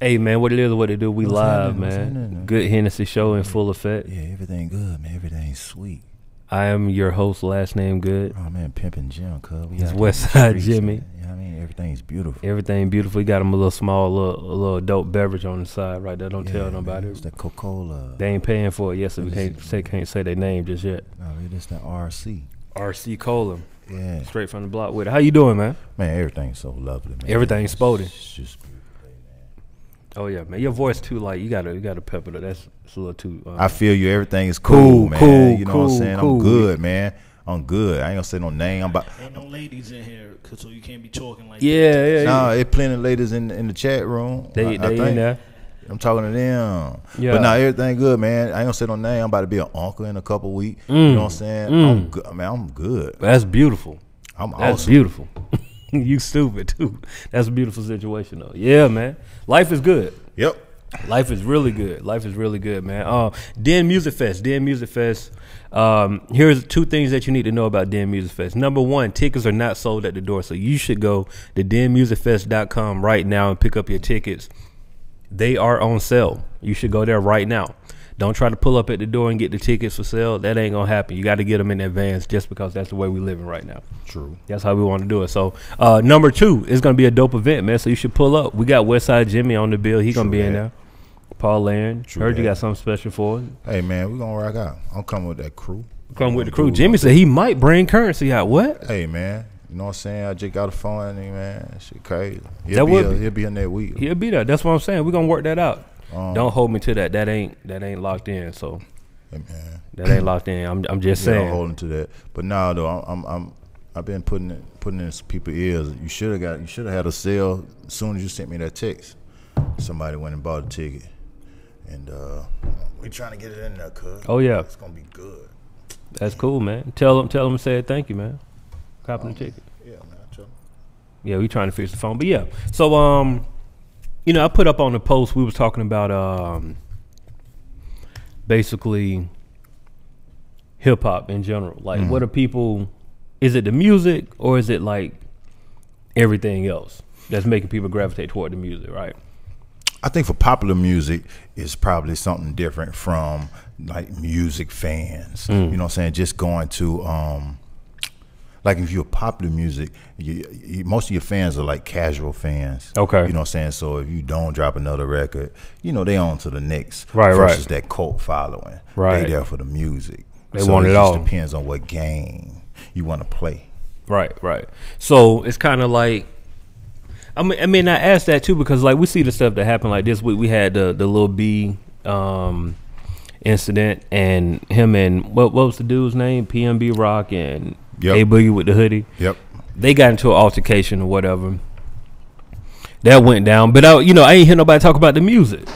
Hey man, what it is, what it do? We What's live, happening? What's man. happening? Good Hennessy show in full effect. Yeah, everything good, man. Everything's sweet. I am your host, last name good. Oh man, pimping Jim, cuz. It's Westside Jimmy. You know what I mean? Everything's beautiful. Everything beautiful. We got him a little small, little dope beverage on the side right there. Don't Yeah, tell man, nobody. It's that Coca-Cola. They ain't paying for it yet, so we can't say their name just yet. No, it's that RC. RC Cola, Yeah. straight from the block with it. How you doing, man? Man, everything's so lovely, man. Everything's spotty. It's just beautiful, man. Oh yeah, man. Your voice too light. You gotta pepper it. That's a little too. I feel you. Everything is cool, man. You know what I'm saying? cool. I'm good, man. I'm good. I ain't gonna say no name. I'm about. Ain't no ladies in here, so you can't be talking like Yeah. Nah, there's plenty of ladies in the chat room. They I in think. there. I'm talking to them. Yeah. But now everything good, man. I ain't gonna say no name. I'm about to be an uncle in a couple weeks. You know what I'm saying? I'm good. Man, I'm good. That's beautiful. I'm That's awesome. beautiful. You stupid too. That's a beautiful situation though. Yeah, man. Life is good. Yep. Life is really good. Life is really good, man. Den Music Fest. Den Music Fest. Here's two things that you need to know about Den Music Fest. Number one, tickets are not sold at the door, so you should go to denmusicfest.com right now and pick up your tickets. They are on sale. You should go there right now. Don't try to pull up at the door and get the tickets for sale. That ain't gonna happen. You got to get them in advance, just because that's the way we living right now. True. That's how we want to do it. So number two is gonna be a dope event, man. So you should pull up. We got Westside Jimmy on the bill. He gonna be in there. Paul Laren. True Heard you that. got something special for us. Hey man, we gonna rock out. I'm coming with that crew. Come with the crew. Jimmy said he might bring Currency out. What? Hey man, you know what I'm saying? I just got a phone, man. Shit crazy. That He'll would be- be in that week. He'll be there. That's what I'm saying. We're gonna work that out. Don't hold me to that. That ain't locked in. So Hey man. that ain't locked in. I'm just Yeah, I'm saying. holding to that. But now though, I've been putting in some people's ears. You should have had a sale as soon as you sent me that text. Somebody went and bought a ticket, and we trying to get it in there, cuz. Oh yeah, It's gonna be good. that's cool, man. Tell him say thank you, man. Copping the ticket. Yeah, man. I tell 'em. Yeah, we trying to fix the phone. But yeah, so I put up on the post, we was talking about basically hip hop in general. Like what are people, is it the music or is it like everything else that's making people gravitate toward the music, right? I think for popular music, it's probably something different from like music fans. You know what I'm saying? Just going to like if you're popular music, most of your fans are like casual fans. Okay. You know what I'm saying? So if you don't drop another record, they on to the next. Right, versus right. that cult following. Right. They there for the music. They want it just all. Depends on what game you want to play. Right. So it's kind of like, I asked that too because like we see the stuff that happened like this week. We had the Lil B incident, and him and what was the dude's name? PNB Rock and Yep. A Boogie with the hoodie. Yep. They got into an altercation or whatever. That went down, but I ain't hear nobody talk about the music.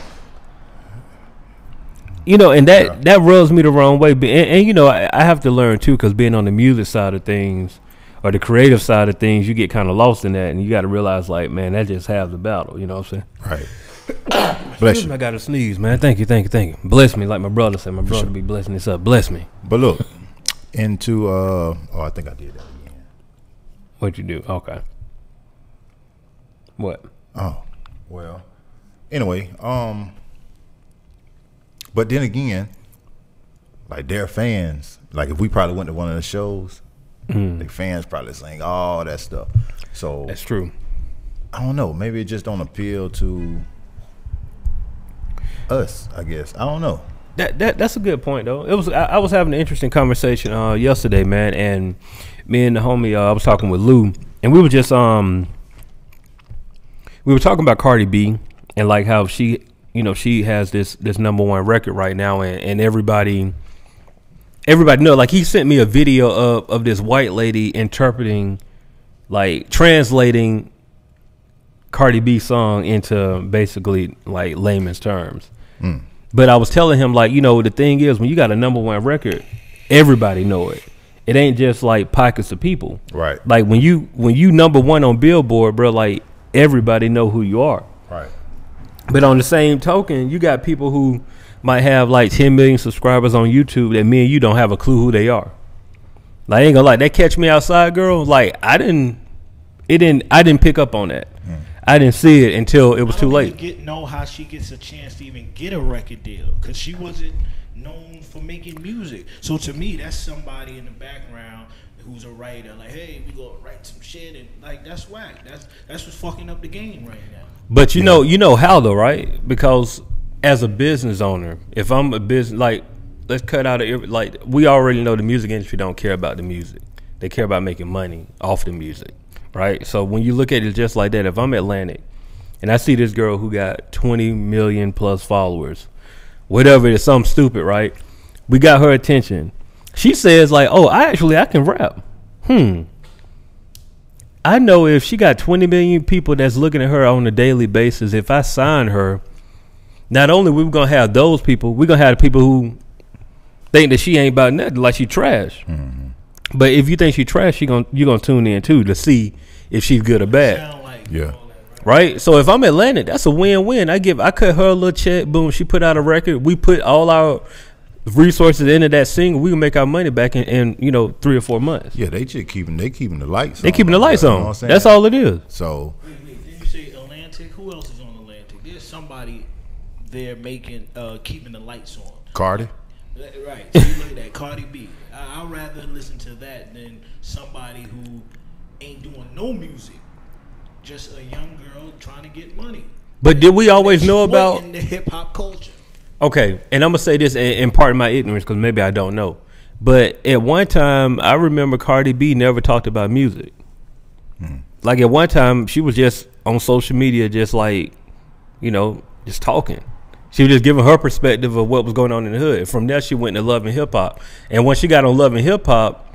And that rubs me the wrong way. But and I have to learn too, because being on the music side of things or the creative side of things, you get kind of lost in that, and you got to realize, like, man, that just half the battle. You know what I'm saying? Right. Bless you. I got to sneeze, man. Thank you. Bless me, like my brother said. My brother be blessing this up. Bless me. But look, into I think I did that again. What you do? Okay. What? Oh, well. Anyway, but then again, like their fans, like if we probably went to one of the shows, the fans probably saying all that stuff. So That's true. I don't know. Maybe it just don't appeal to us. I guess I don't know. That's a good point though. It was I was having an interesting conversation yesterday, man, and me and the homie I was talking with Lou, and we were just we were talking about Cardi B and like how she has this #1 record right now, and everybody know, like he sent me a video of this white lady interpreting, like translating Cardi B song into basically like layman's terms. But I was telling him, like, the thing is, when you got a #1 record, everybody know it. It ain't just like pockets of people. Right. Like when you #1 on Billboard, bro, like everybody know who you are. Right. But on the same token, you got people who might have like 10 million subscribers on YouTube that me and you don't have a clue who they are. Like, I ain't gonna lie, that Catch Me Outside girl, like I didn't pick up on that. I didn't see it until it was too late. Know how she gets a chance to even get a record deal because she wasn't known for making music. So to me, that's somebody in the background who's a writer. Like, hey, we gonna write some shit, and like that's whack. That's what's fucking up the game right now. But you know how though, right? Because as a business owner, if I'm a business, like, let's cut out like, we already know the music industry don't care about the music. They care about making money off the music, right? So when you look at it just like that, if I'm Atlantic and I see this girl who got 20 million plus followers, whatever it is, something stupid, right? We got her attention. She says like, oh, I can rap. I know if she got 20 million people that's looking at her on a daily basis, if I sign her, not only we're going to have those people, we're going to have the people who think that she ain't about nothing, like she trash. Mm-hmm. But if you think she trash, you're gonna tune in too to see if she's good or bad. Yeah. Right? So if I'm Atlantic, that's a win-win. I cut her a little check, boom, she put out a record. We put all our resources into that single, we can make our money back in 3 or 4 months. Yeah, they keeping the lights on. They keeping the lights on. You know what I'm that's all it is. So wait, did you say Atlantic? Who else is on Atlantic? There's somebody there making keeping the lights on. Cardi? Right. So you look at that, Cardi B. I'd rather listen to that than somebody who ain't doing no music. Just a young girl trying to get money. But did we always know about in the hip hop culture? Okay, and I'm gonna say this in part of my ignorance because maybe I don't know. But at one time, I remember Cardi B never talked about music. Like at one time, she was just on social media, just like, just talking. She was just giving her perspective of what was going on in the hood. From there, she went to Love and Hip Hop. And when she got on Love and Hip Hop,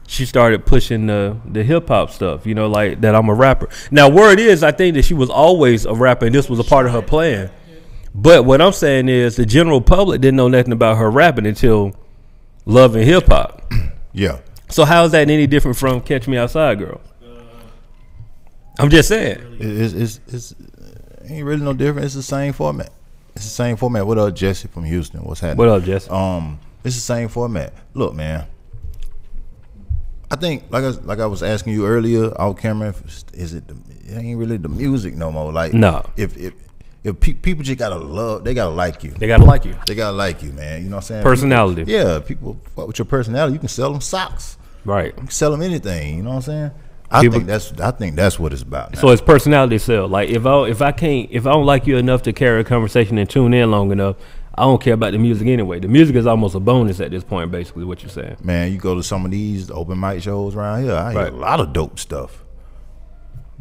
she started pushing the hip hop stuff, like that I'm a rapper. Now, word is, I think that she was always a rapper, and this was a part of her plan. But what I'm saying is the general public didn't know nothing about her rapping until Love and Hip Hop. Yeah. So how is that any different from Catch Me Outside Girl? I'm just saying. It's ain't really no different. It's the same format. It's the same format. What up, Jesse from Houston? What's happening? What up, Jesse? It's the same format. Look, man. I think, like I was asking you earlier, off camera, it ain't really the music no more. Like, no. If people just they gotta like you. They gotta like you. They gotta like you, man. You know what I'm saying? Personality. People fuck with your personality. You can sell them socks. Right. You can sell them anything. You know what I'm saying? I think that's what it's about now. So it's personality sell. Like if I don't like you enough to carry a conversation and tune in long enough, I don't care about the music anyway. The music is almost a bonus at this point, basically, what you're saying. Man, you go to some of these open mic shows around here, I hear a lot of dope stuff.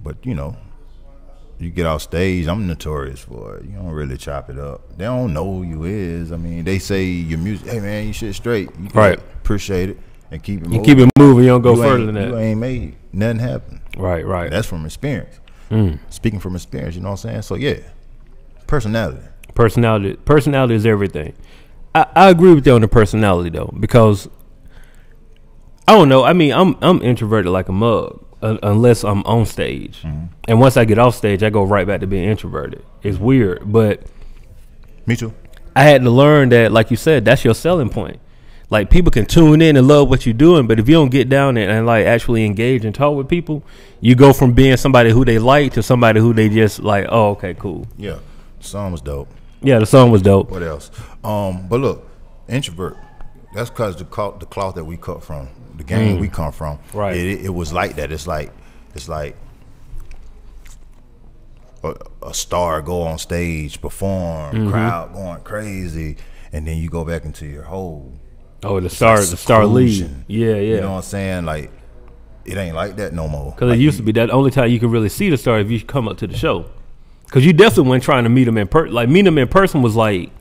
But you get off stage, I'm notorious for it. You don't really chop it up. They don't know who you is. I mean, they say your music, hey man, you shit straight. You right. Appreciate it and keep it moving. And keep it moving, you don't go further than that. You ain't made nothing happen. Right. That's from experience. Speaking from experience, you know what I'm saying? So yeah, personality. Personality is everything. I agree with you on the personality though, because I don't know. I mean, I'm introverted like a mug unless I'm on stage, and once I get off stage, I go right back to being introverted. It's weird, but me too. I had to learn that, like you said, that's your selling point. Like people can tune in and love what you're doing, but if you don't get down there and like actually engage and talk with people, you go from being somebody who they like to somebody who they just like, oh, okay, cool. Yeah, the song was dope. Yeah, the song was dope. What else? But look, introvert. That's because the cloth that we cut from, the game we come from. Right. It was like that. It's like a star go on stage, perform, crowd going crazy, and then you go back into your hole. Oh, the star lead. Yeah. You know what I'm saying? Like, it ain't like that no more. Because like it used to be that only time you could really see the star if you come up to the show. Because you definitely weren't trying to meet them in person. Like, meeting them in person was like,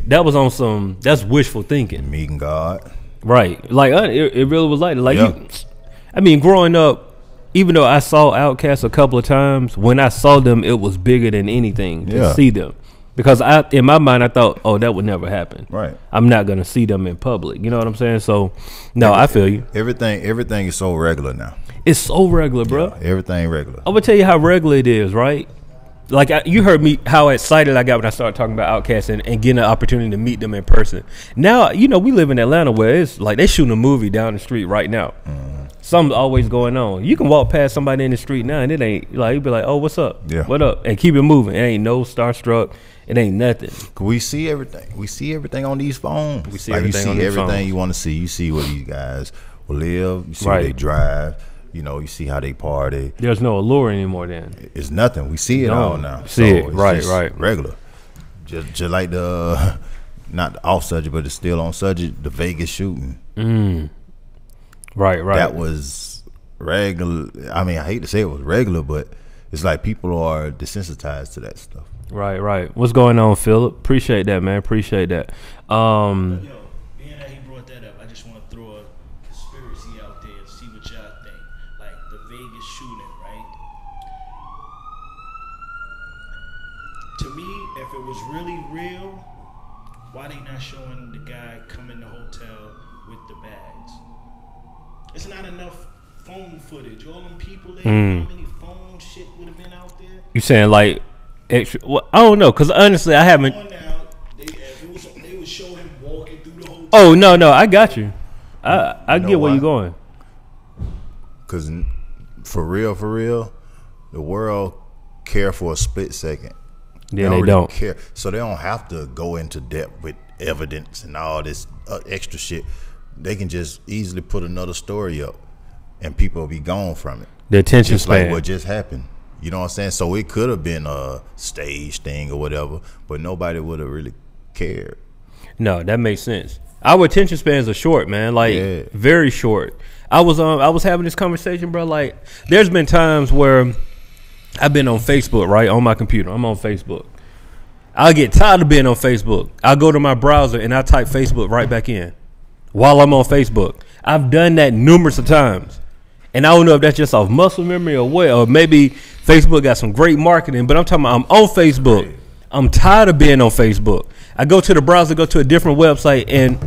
that was on some, that's wishful thinking. Meeting God. Right. Like, it really was like that. Like, yeah. I mean, growing up, even though I saw Outkast a couple of times, when I saw them, it was bigger than anything to see them. Because in my mind, I thought, oh, that would never happen. Right. I'm not going to see them in public. You know what I'm saying? So, no, I feel you. Everything is so regular now. It's so regular, bro. Yeah, everything regular. I'm going to tell you how regular it is, right? Like, you heard me, how excited I got when I started talking about Outkast and getting an opportunity to meet them in person. Now, we live in Atlanta where it's like they shooting a movie down the street right now. Something's always going on. You can walk past somebody in the street now, and it ain't like you be like, "Oh, what's up? Yeah. What up?" and keep it moving. It ain't no starstruck. It ain't nothing. We see everything. We see everything on these phones. We see like everything you on see these everything phones. you want to see. You see where these guys will live. You see Right. where they drive. You know, you see how they party. There's no allure anymore. Then It's nothing. We see it No. all now. See it. it's Right, just right. Regular. Just like the not the off subject, but it's still on subject. The Vegas shooting. right. That was regular. I mean, I hate to say it was regular, but it's like people are desensitized to that stuff. Right. What's going on, Philip? Appreciate that, man. Appreciate that. Yo, being that he brought that up, I just want to throw a conspiracy out there and see what y'all think. Like the Vegas shooting, right? To me, if it was really real, why they not showing the guy come in the hotel with the bags? It's not enough phone footage. All them people there, how many phone shit would have been out there? You saying like extra? Well, I don't know, cause honestly, I haven't. On now, they would show him walking through the hotel. Oh no, I got you. I You know get where why? you going. Because for real, the world care for a split second. Yeah, they really don't. care, so they don't have to go into depth with evidence and all this extra shit. They can just easily put another story up, and people will be gone from it. The attention Just like span. what just happened. You know what I'm saying? So it could have been a stage thing or whatever, but nobody would have really cared. No, that makes sense. Our attention spans are short, man. Like Yeah. very short. I was having this conversation, bro. Like there's been times where I've been on Facebook, right, on my computer. I'm on Facebook. I'll get tired of being on Facebook. I'll go to my browser and I type Facebook right back in while I'm on Facebook. I've done that numerous of times. And I don't know if that's just off muscle memory or what, or maybe Facebook got some great marketing, but I'm talking about I'm on Facebook. I'm tired of being on Facebook. I go to the browser, go to a different website, and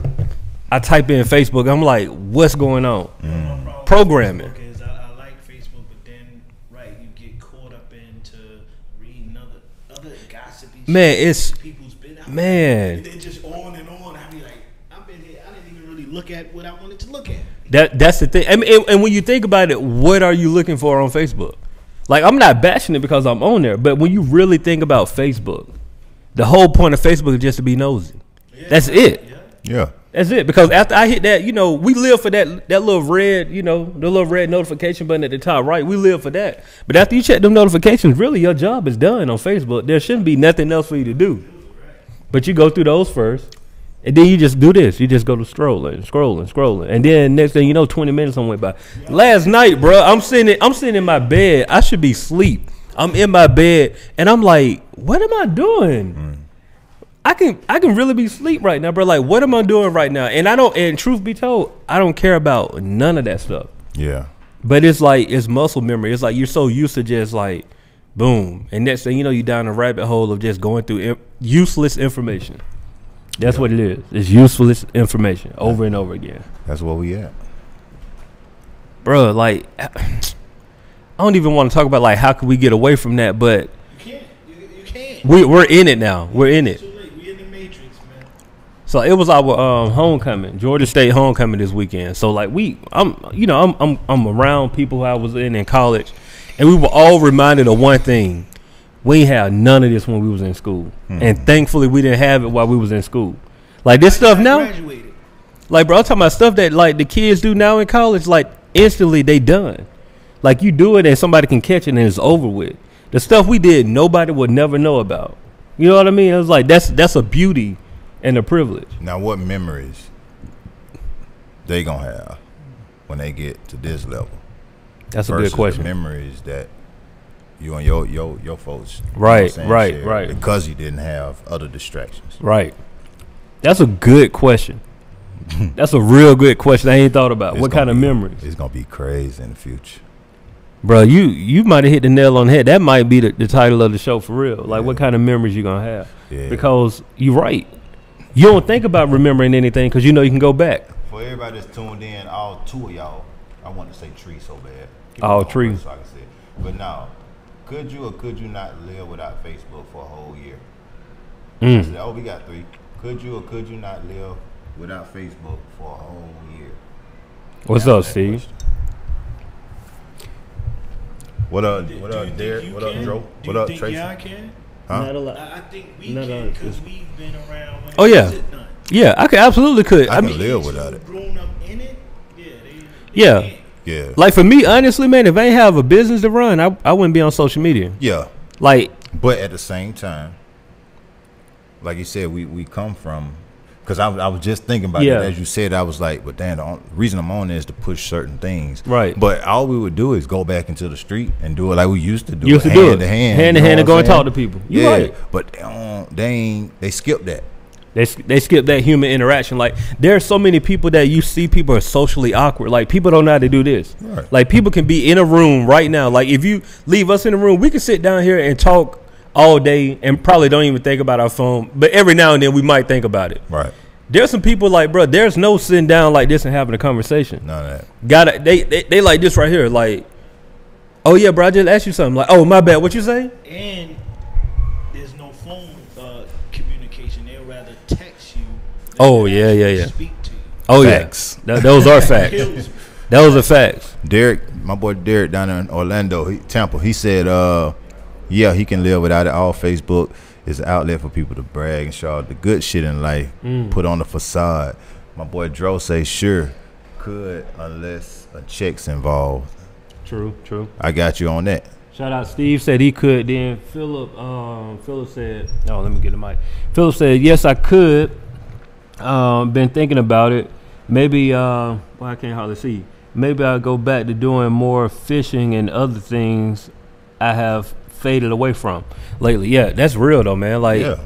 I type in Facebook. I'm like, what's going on? Programming. Because I like Facebook, but then you get caught up into reading other gossipy Man, shit. it's People's been out man. and then just on and on. I be like, I've been here. I didn't even really look at what I wanted to look at. That's the thing. I mean, and when you think about it, what are you looking for on Facebook? Like, I'm not bashing it because I'm on there, but when you really think about Facebook, the whole point of Facebook is just to be nosy. That's it. Yeah. That's it. Because after I hit that, we live for that little red, the little red notification button at the top right. We live for that. But after you check them notifications, really your job is done on Facebook. There shouldn't be nothing else for you to do. But you go through those first. And then you just do this. You just go to scrolling. And then next thing you know, 20 minutes on went by. Last night, bro, I'm sitting in my bed. I should be asleep. I'm in my bed and I'm like, what am I doing? I can really be asleep right now, bro. Like, what am I doing right now? And truth be told, I don't care about none of that stuff. Yeah. But it's like, it's muscle memory. It's like you're so used to just like, boom. And next thing you know, you're down a rabbit hole of just going through useless information. That's what it is. It's useless information over and over again. That's where we at. Bro, like, I don't even want to talk about, like, how can we get away from that, but You can't. You can't. we're in it now. We're in it. Too late. We in the matrix, man. So it was our homecoming, Georgia State homecoming this weekend. So like I'm around people who I was in college, and we were all reminded of one thing: we ain't had none of this when we was in school, and thankfully we didn't have it while we was in school. Like this stuff now, Graduated. like bro, I'm talking about stuff that like the kids do now in college. Like instantly they done. Like you do it and somebody can catch it and it's over with. The stuff we did, nobody would never know about. You know what I mean? It was like that's a beauty and a privilege. Now, what memories they gonna have when they get to this level? That's a Versus good question. The memories that you and your folks, you know Right, what I'm saying, right, shared right. because you didn't have other distractions. Right. That's a good question. That's a real good question. I ain't thought about. It's What gonna kind of be- memories? It's gonna be crazy in the future. Bro, you might have hit the nail on the head. That might be the title of the show for real. Like, what kind of memories you going to have? Yeah. Because you're right. You don't think about remembering anything because you know you can go back. For everybody that's tuned in, all two of y'all, I want to say Tree so bad. Keep All it going Tree. first So I can say it. But now, could you or could you not live without Facebook for a whole year? I said, we got three. Could you or could you not live without Facebook for a whole year? What's Answer up, that Steve? question. What up? Do What you up, think Derek? you What up, can? Joe? Do What you up, think Tracy? y'all can? Huh? Not a lot. I think we Not can a- because we've been around when Oh, it yeah. wasn't none. Yeah, I could absolutely could. I I can mean, live without it. Grown up in it, yeah. They Yeah. can't. Yeah. like for me, honestly, man, if I ain't have a business to run, I wouldn't be on social media. Yeah. Like, But at the same time, like you said, we come from, because I was just thinking about Yeah. it as you said. I was like, but damn, the reason I'm on there is to push certain things. Right. But all we would do is go back into the street and do it like we used to do. Used it, to do hand it. to hand, Hand to you know hand and what go I'm and talk saying? to people. You Yeah. right. But they skipped that. they skip that human interaction. Like, there are so many people that you see people are socially awkward. Like, people don't know how to do this. Right. Like, people can be in a room right now. Like, if you leave us in a room, we can sit down here and talk all day and probably don't even think about our phone. But every now and then we might think about it. Right. There's some people like, bro, there's no sitting down like this and having a conversation. None of that. Gotta they like this right here. Like, oh yeah, bro, I just asked you something. Like, oh my bad, what you say? And there's no phone communication. They'd rather text you. than Oh, yeah, actually yeah, yeah. Speak to you. Oh Facts. yeah, those are facts. Kills me. Those are facts. Derek, my boy Derek down there in Orlando, Tampa, he said, yeah, he can live without it. All Facebook is an outlet for people to brag and show the good shit in life, put on the facade. My boy Dro say, sure, could, unless a check's involved. True. I got you on that. Shout out Steve said he could. Then Philip said, oh, let me get the mic. Philip said, yes, I could. Been thinking about it. Maybe well, I can't hardly see. Maybe I'll go back to doing more fishing and other things I have faded away from lately. Yeah, that's real though, man. Like, Yeah.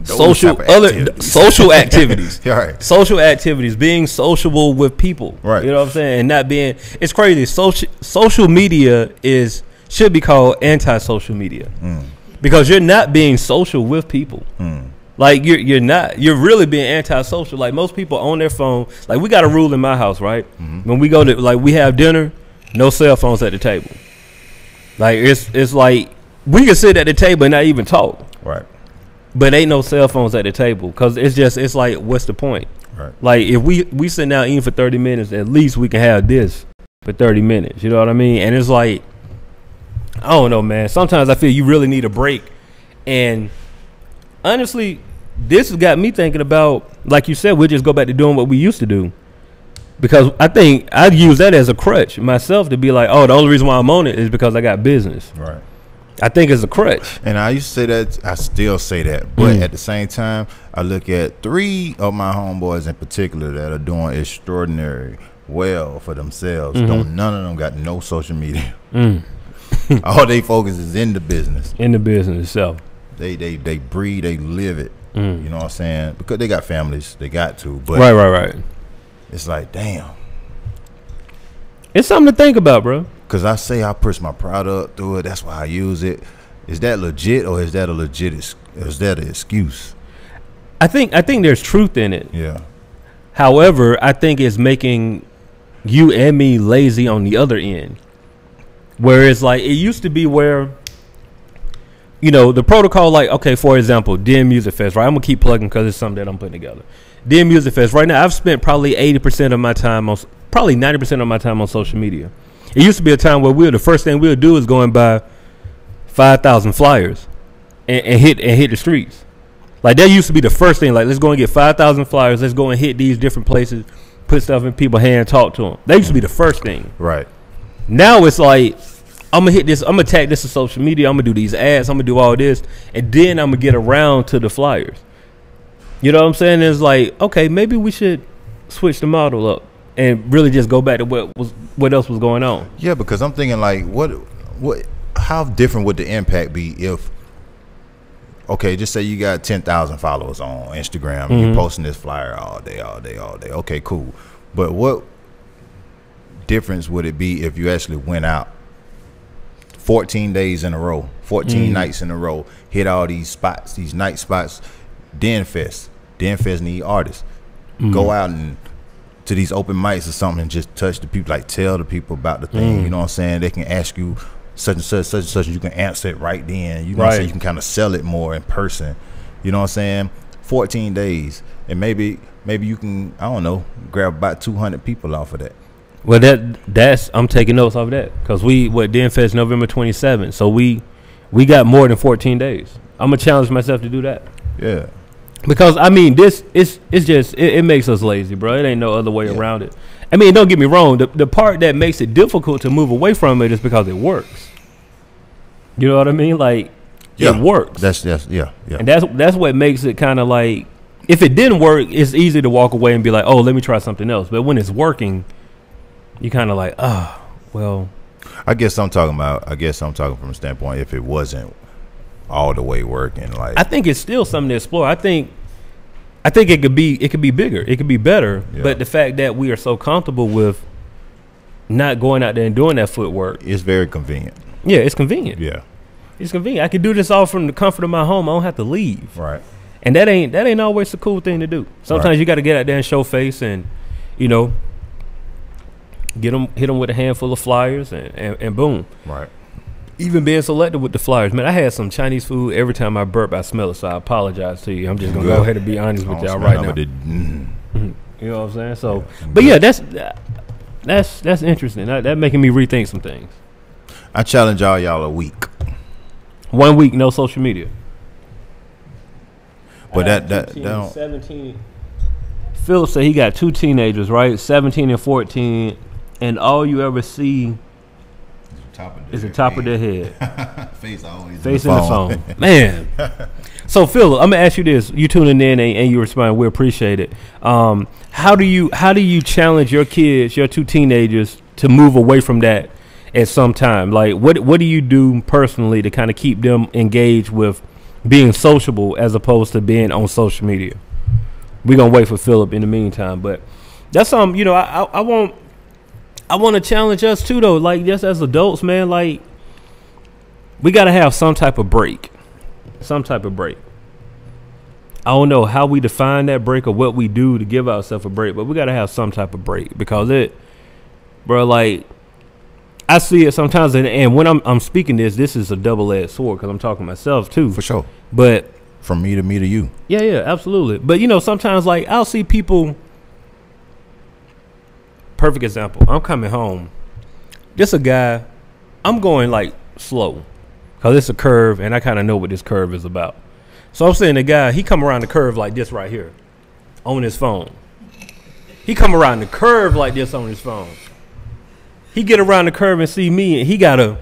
Those social type of other activities. social activities. Yeah, right. Social activities, being sociable with people. Right. You know what I'm saying? And not being, it's crazy. Social media should be called anti-social media. Because you're not being social with people. Like, you're really being anti-social. Like, most people on their phone, like, we got a rule in my house, right? When we go to, like, we have dinner, no cell phones at the table. Like, it's like we can sit at the table and not even talk. Right. But ain't no cell phones at the table, because it's like, what's the point? Right. Like, if we sit down eating for 30 minutes, at least we can have this for 30 minutes. You know what I mean? And it's like, I don't know, man. Sometimes I feel you really need a break. And honestly, this has got me thinking about, like you said, we'll just go back to doing what we used to do. Because I think I'd use that as a crutch myself to be like, oh, the only reason why I'm on it is because I got business. Right. I think it's a crutch. And I used to say that. I still say that. But at the same time, I look at 3 of my homeboys in particular that are doing extraordinary well for themselves. None of them got no social media. All they focus is in the business. In the business itself. They breathe, they live it. You know what I'm saying? Because they got families, they got to. But Right. it's like, damn. It's something to think about, bro. Because I say I push my product through it. That's why I use it. Is that legit, or is that is that an excuse? I think there's truth in it. Yeah. However, I think it's making you and me lazy on the other end. Where it's like, it used to be where, you know, the protocol, like, okay, for example, Den Music Fest, right? I'm going to keep plugging because it's something that I'm putting together. Den Music Fest, right now, I've spent probably 80% of my time on, probably 90% of my time on social media. It used to be a time where the first thing we'll do is go and buy 5,000 flyers and hit the streets. Like, that used to be the first thing. Like, let's go and get 5,000 flyers. Let's go and hit these different places, put stuff in people's hands, talk to them. That used to be the first thing. Right. Now it's like, I'm going to hit this. I'm going to tag this to social media. I'm going to do these ads. I'm going to do all this. And then I'm going to get around to the flyers. You know what I'm saying? It's like, okay, maybe we should switch the model up and really just go back to what else was going on. Yeah, because I'm thinking like, how different would the impact be if, okay, just say you got 10,000 followers on Instagram and you're posting this flyer all day. Okay, cool. But what difference would it be if you actually went out 14 days in a row, 14 nights in a row, hit all these spots, these night spots? Den Fest need artists. Go out and to these open mics or something and just touch the people, like tell the people about the thing. You know what I'm saying? They can ask you such and such, you can answer it right then. You know what I'm saying? You can kind of sell it more in person. You know what I'm saying? 14 days. And maybe you can, I don't know, grab about 200 people off of that. Well, that's I'm taking notes off of that because Den Fest November 27th, so we got more than 14 days. I'm gonna challenge myself to do that. Yeah. Because I mean, this it's just it makes us lazy, bro. It ain't no other way around it. I mean, don't get me wrong. The part that makes it difficult to move away from it is because it works. You know what I mean? Like, it works. That's yeah. And that's what makes it kind of like, if it didn't work, it's easy to walk away and be like, oh, let me try something else. But when it's working, you kind of like, well. I guess I'm talking from a standpoint if it wasn't all the way working. Like, I think it's still something to explore. I think it could be bigger. It could be better. Yeah. But the fact that we are so comfortable with not going out there and doing that footwork, it's very convenient. Yeah, it's convenient. Yeah. It's convenient. I can do this all from the comfort of my home. I don't have to leave. Right. And that ain't always a cool thing to do. Sometimes you got to get out there and show face and, hit them with a handful of flyers and boom. Right. Even being selective with the flyers. Man, I had some Chinese food. Every time I burp, I smell it. So I apologize to you. I'm just going to go ahead and be honest with y'all right now. You know what I'm saying? So, but yeah, that's interesting. That making me rethink some things. I challenge y'all a week. 1 week, no social media. But that don't. 17. Philip said he got 2 teenagers, right? 17 and 14, and all you ever see is the top of their head. Face always facing the phone. Man. So Philip, I'm gonna ask you this: you tuning in and you respond. We appreciate it. How do you challenge your kids, your 2 teenagers, to move away from that at some time? Like, what do you do personally to kind of keep them engaged with being sociable as opposed to being on social media? We're gonna wait for Philip in the meantime, but that's something, I want to challenge us too, though. Like, just as adults, man, like, we gotta have some type of break. I don't know how we define that break or what we do to give ourselves a break, but we gotta have some type of break because like, I see it sometimes, and when I'm speaking this is a double-edged sword because I'm talking to myself too. For sure. But from me to you. Yeah, absolutely. But sometimes, like, I'll see people. Perfect example. I'm coming home. Just a guy. I'm going like slow because it's a curve, and I kind of know what this curve is about. So I'm saying the guy, he come around the curve like this right here, on his phone. He come around the curve like this on his phone. He get around the curve and see me, and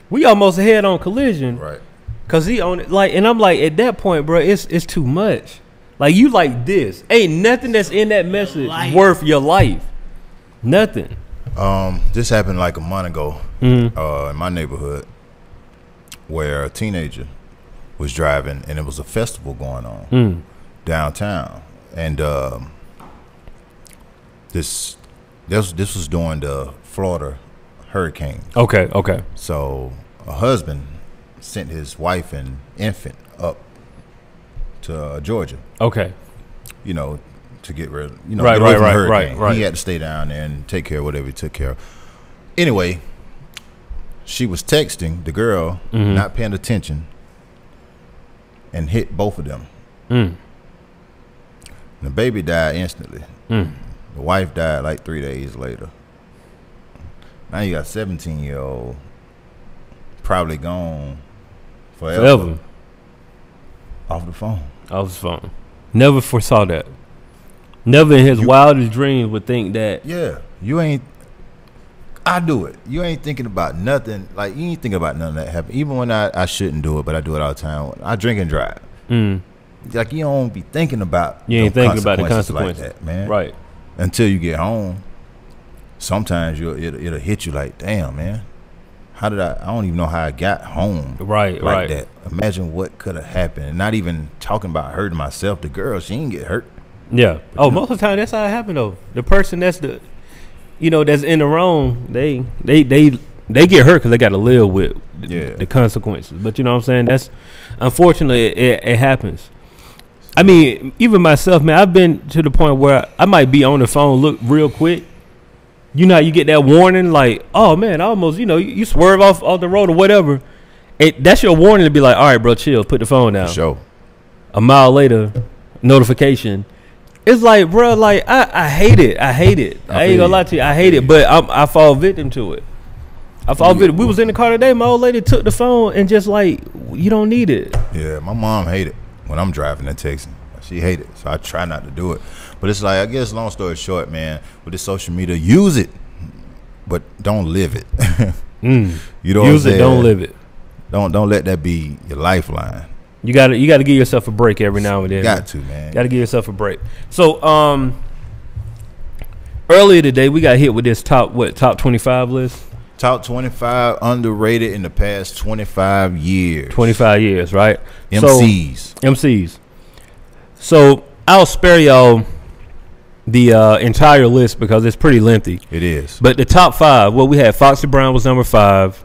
we almost head on collision. Right. Cause he on it, like, and I'm like, at that point, bro, it's too much. Like, you like this. Ain't nothing that's in that message worth your life. Nothing. This happened like a month ago in my neighborhood where a teenager was driving and it was a festival going on downtown. And this was during the Florida hurricane. Okay. So a husband sent his wife and infant up to Georgia. Okay. To get rid of, right. He had to stay down there and take care of whatever he took care of. Anyway, she was texting the girl, not paying attention, and hit both of them. The baby died instantly. The wife died like 3 days later. Now you got a 17-year-old probably gone forever. Off the phone. Never foresaw that. Never in his wildest dreams would think that. Yeah, I do it. You ain't thinking about nothing. Like, you ain't thinking about nothing that happened. Even when I shouldn't do it, but I do it all the time. I drink and drive. Like, you don't be thinking about. You ain't thinking about the consequences, like that, man. Right. Until you get home. Sometimes it'll hit you like, damn, man. How did I don't even know how I got home. Like that. Imagine what could have happened. And not even talking about hurting myself. The girl, she didn't get hurt. Yeah. Most of the time that's how it happened though. The person that's that's in the wrong, they get hurt because they got to live with the consequences. But you know what I'm saying? That's unfortunately it happens. I mean, even myself, man, I've been to the point where I might be on the phone, look real quick. You know how you get that warning, like, oh man, I almost, you swerve off the road or whatever. That's your warning to be like, all right, bro, chill, put the phone down. For sure. A mile later, notification, It's like, bro, like I hate it. I hate it. I ain't gonna lie to you. I hate it, but I fall victim to it. I fall victim. We was in the car today. My old lady took the phone and just like, you don't need it. Yeah, my mom hate it when I'm driving and texting. She hate it, so I try not to do it. But it's like, I guess, long story short, man, with this social media, use it, but don't live it. You know, use it, don't live it. Don't let that be your lifeline. You gotta give yourself a break every now and then. Got to, man. Gotta give yourself a break. So earlier today we got hit with this top 25 list. Top 25 underrated in the past 25 years. 25 years, right? MCs. So I'll spare y'all the entire list because it's pretty lengthy. It is. But the top 5, well, we had Foxy Brown was number 5.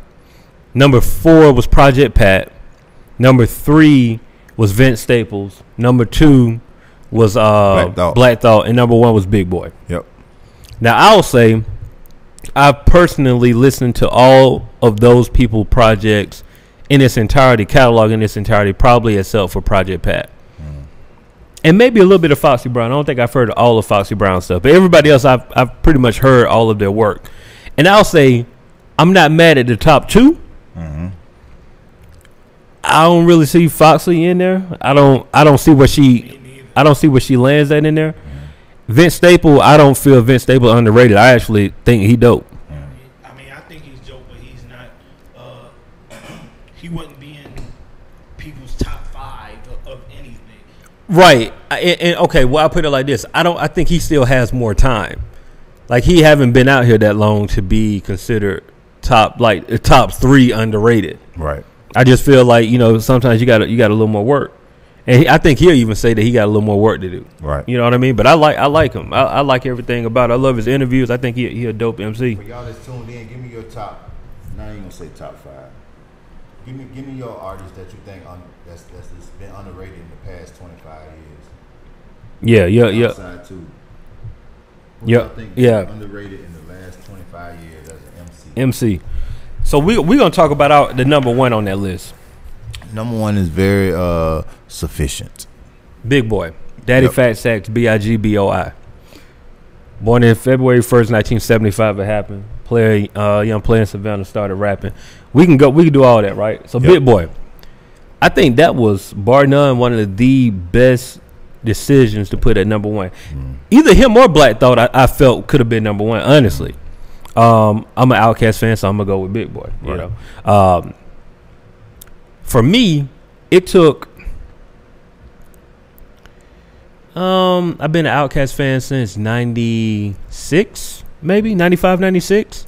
Number 4 was Project Pat. Number 3 was Vince Staples. Number 2 was Black Thought. And number 1 was Big Boy. Yep. Now, I'll say I've personally listened to all of those people projects in its entirety, catalog in its entirety, probably except for Project Pat. And maybe a little bit of Foxy Brown. I don't think I've heard all of Foxy Brown stuff. But everybody else, I've pretty much heard all of their work. And I'll say I'm not mad at the top 2. I don't really see Foxy in there. I don't see where she lands at in there. Vince Staple, I don't feel Vince Staple underrated. I actually think he dope. I mean, I think he's dope, but he's not. He wouldn't be in people's top 5 of anything. Right. And okay, well, I'll put it like this. I think he still has more time. Like, he haven't been out here that long to be considered top 3 underrated. Right. I just feel like, you know, sometimes you got a little more work. And I think he'll even say that he got a little more work to do. Right. You know what I mean? But I like him. I like everything about it. I love his interviews. I think he a dope MC. For y'all that's tuned in, give me your top. Now you gonna say top 5. Give me your artist that you think that's been underrated in the past 25 years. Yeah. Outside too. Who Yeah. y'all think underrated in the last 25 years as an MC. So we gonna talk about the number 1 on that list. Number 1 is very sufficient. Big Boy. Daddy Fat Sax, Bigboi. Born in February 1st, 1975, it happened. Young player in Savannah started rapping. We can do all that, right? So Big Boy. I think that was, bar none, one of the best decisions to put at number 1. Either him or Black Thought, I felt could have been number 1, honestly. I'm an Outkast fan, so I'm gonna go with Big Boy. You know, for me, it took. I've been an Outkast fan since '96, maybe 95, 96.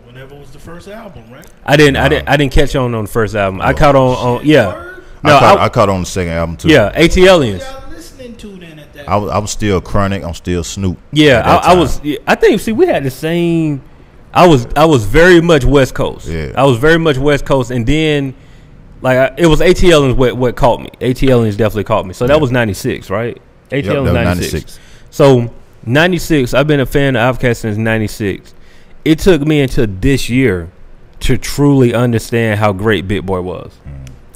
Whenever was the first album, right? I didn't catch on the first album. I caught on yeah. No, I caught on the second album too. Yeah, ATLiens. Listening to then at that. I was still Chronic. I'm still Snoop. Yeah, I was. I think. See, we had the same. I was very much West Coast. Yeah. I was very much West Coast, and then it was ATLiens what caught me. ATLiens definitely caught me. So that was 96, right? ATLiens 96. So 96. I've been a fan of Outkast since 96. It took me until this year to truly understand how great Big Boy was.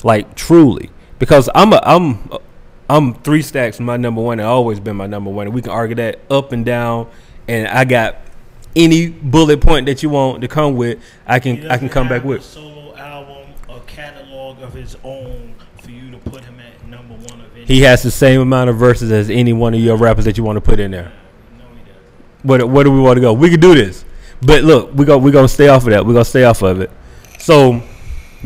Like, truly, because I'm 3 Stacks my number 1 and always been my number 1, and we can argue that up and down, and I got any bullet point that you want to come with, I can come back with. A solo album, a catalog of his own for you to put him at number 1 of any. He has the same amount of verses as any one of your rappers that you want to put in there. No, he doesn't. Where do we want to go? We can do this, but look, we're gonna stay off of that. We're gonna stay off of it. So,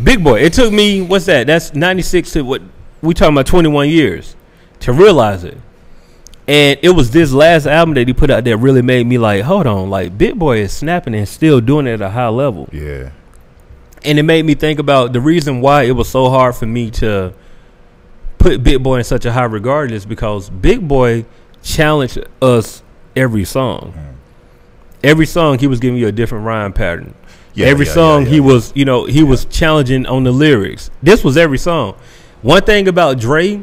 Big Boy, it took me, what's that? That's 96 to what we talking about, 21 years to realize it. And it was this last album that he put out that really made me like, hold on, like Big Boy is snapping and still doing it at a high level. Yeah. And it made me think about the reason why it was so hard for me to put Big Boy in such a high regard is because Big Boy challenged us every song. Every song he was giving you a different rhyme pattern. Every song he was, he was challenging on the lyrics. This was every song. One thing about Dre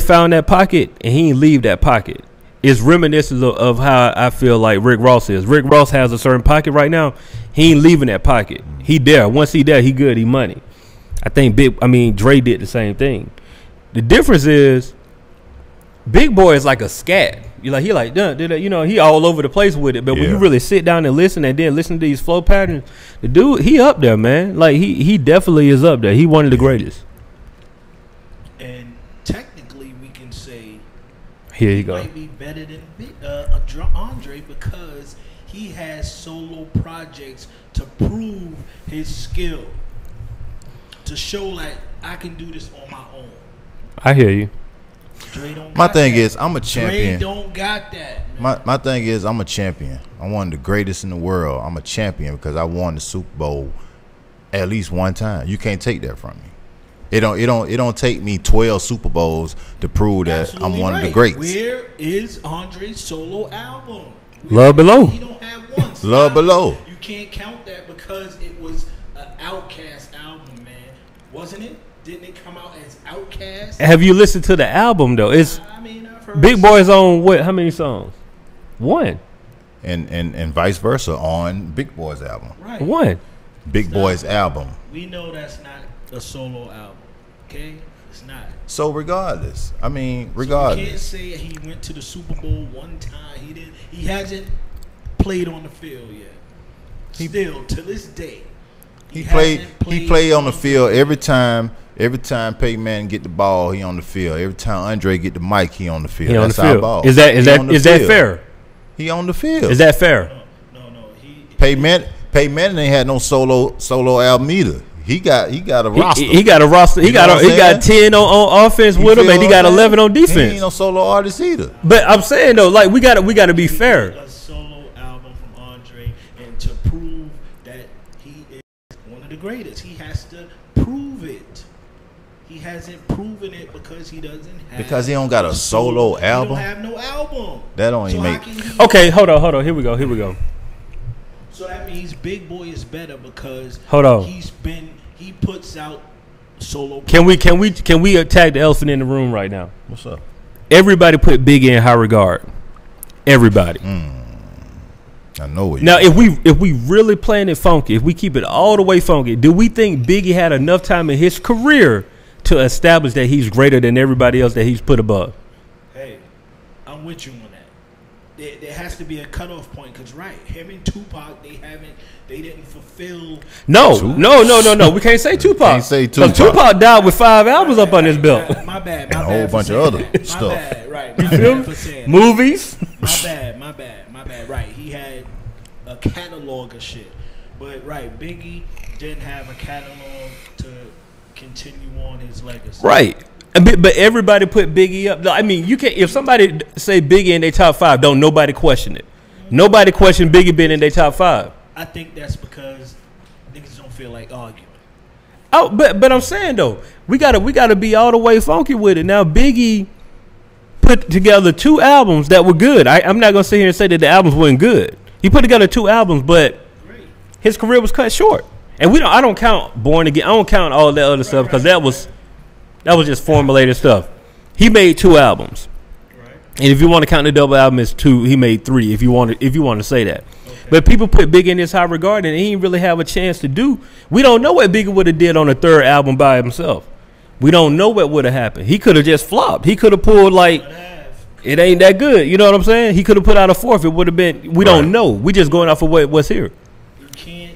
found that pocket and he didn't leave that pocket. It's reminiscent of how I feel like Rick Ross is. Rick Ross has a certain pocket right now. He ain't leaving that pocket. He there. Once he there, he good. He money. I think Dre did the same thing. The difference is Big Boy is like a scat. You like he like you know, he all over the place with it. But when you really sit down and listen to these flow patterns, the dude, he up there, man. Like he definitely is up there. He one of the greatest. And technically, we can say Here you he go. might be better than Andre because he has solo projects to prove his skill, to show like I can do this on my own. I hear you. Dre don't My got thing that. is, I'm a champion. Dre don't got that. Man. My thing is, I'm a champion. I'm one of the greatest in the world. I'm a champion because I won the Super Bowl at least one time. You can't take that from me. It don't take me 12 Super Bowls to prove that Absolutely I'm one of the right. greats. Where is Andre's solo album? Love Below. He don't have one. Love Below. You can't count that because it was an Outkast album, man. Wasn't it? Didn't it come out as Outkast? Have you listened to the album though? It's I mean, I've heard Big Boy's on what? How many songs? One. And vice versa on Big Boy's album. Right. One. Big Boy's album. We know that's not a solo album. Okay? It's not. So regardless, I mean, So you can't regardless, say he went to the Super Bowl one time. He hasn't played on the field yet. Still, to this day. he hasn't played on the field every time. Every time Peyton Manning get the ball, he on the field. Every time Andre get the mic, he on the field. He on the That's our field. ball. Is that He on the is that field. fair? He on the field. Is that fair? No. Peyton Manning ain't had no solo album either. He got a roster. He got a roster. He You know what I'm got saying? 10 on offense You with him, feel and he what got I'm saying? 11 on He ain't defense. no solo artist either. But I'm saying though, like we gotta be fair. A solo album from Andre, and to prove that he is one of the greatest, he has to prove it. He hasn't proven it because he doesn't have. Because he don't got a solo album? He don't have no album. That don't even how make- can he- Okay, hold on. Here we go. So that means Big Boy is better because Hold on. he puts out solo. Can we attack the elephant in the room right now? What's up? Everybody put Biggie in high regard. Everybody. I know what you Now, if we really playing it funky, if we keep it all the way funky, do we think Biggie had enough time in his career to establish that he's greater than everybody else that he's put above? Hey, I'm with you on that. There has to be a cutoff point because him and Tupac, they didn't fulfill. No. We can't say Tupac. Can't say 'Cause Tupac. Tupac died with 5 albums up on his belt. My bad. And a whole bunch of other My stuff. bad, right. You My feel bad me? for saying that. Movies. My bad. Right. He had a catalog of shit. But Biggie didn't have a catalog to continue on his legacy. Right. But everybody put Biggie up. I mean, you can't. If somebody say Biggie in their top 5, don't nobody question it. Nobody question Biggie being in their top 5. I think that's because niggas don't feel like arguing. Oh, but I'm saying though, we gotta be all the way funky with it. Now Biggie put together 2 albums that were good. I'm not gonna sit here and say that the albums weren't good. He put together 2 albums, but Great. his career was cut short. And I don't count Born Again. I don't count all that other stuff because that was just formulated stuff. He made 2 albums. Right. And if you want to count the double album as 2, he made 3. If you want to say that, but people put Biggie in this high regard, and he didn't really have a chance to do. We don't know what Biggie would have did on a 3rd album by himself. We don't know what would have happened. He could have just flopped. He could have pulled like it ain't that good. You know what I'm saying? He could have put out a 4th. It would have been. We don't know. We just going off of what's here. You can't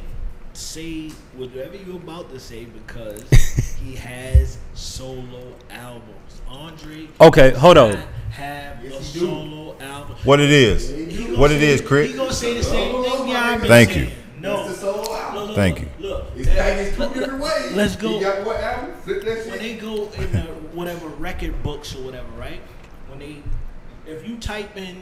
say whatever you're about to say because he has solo albums. Andre. Okay, hold does on. not Have a solo album. What it is? He gonna What it say- is, Crit? He gonna say the same thing. Yeah, I've been Thank saying. you. No. Look, Thank you. Look. It's packaged 2 different ways. Let's go. You got what album? Flip that When shit. they go in the whatever record books or whatever, right? If you type in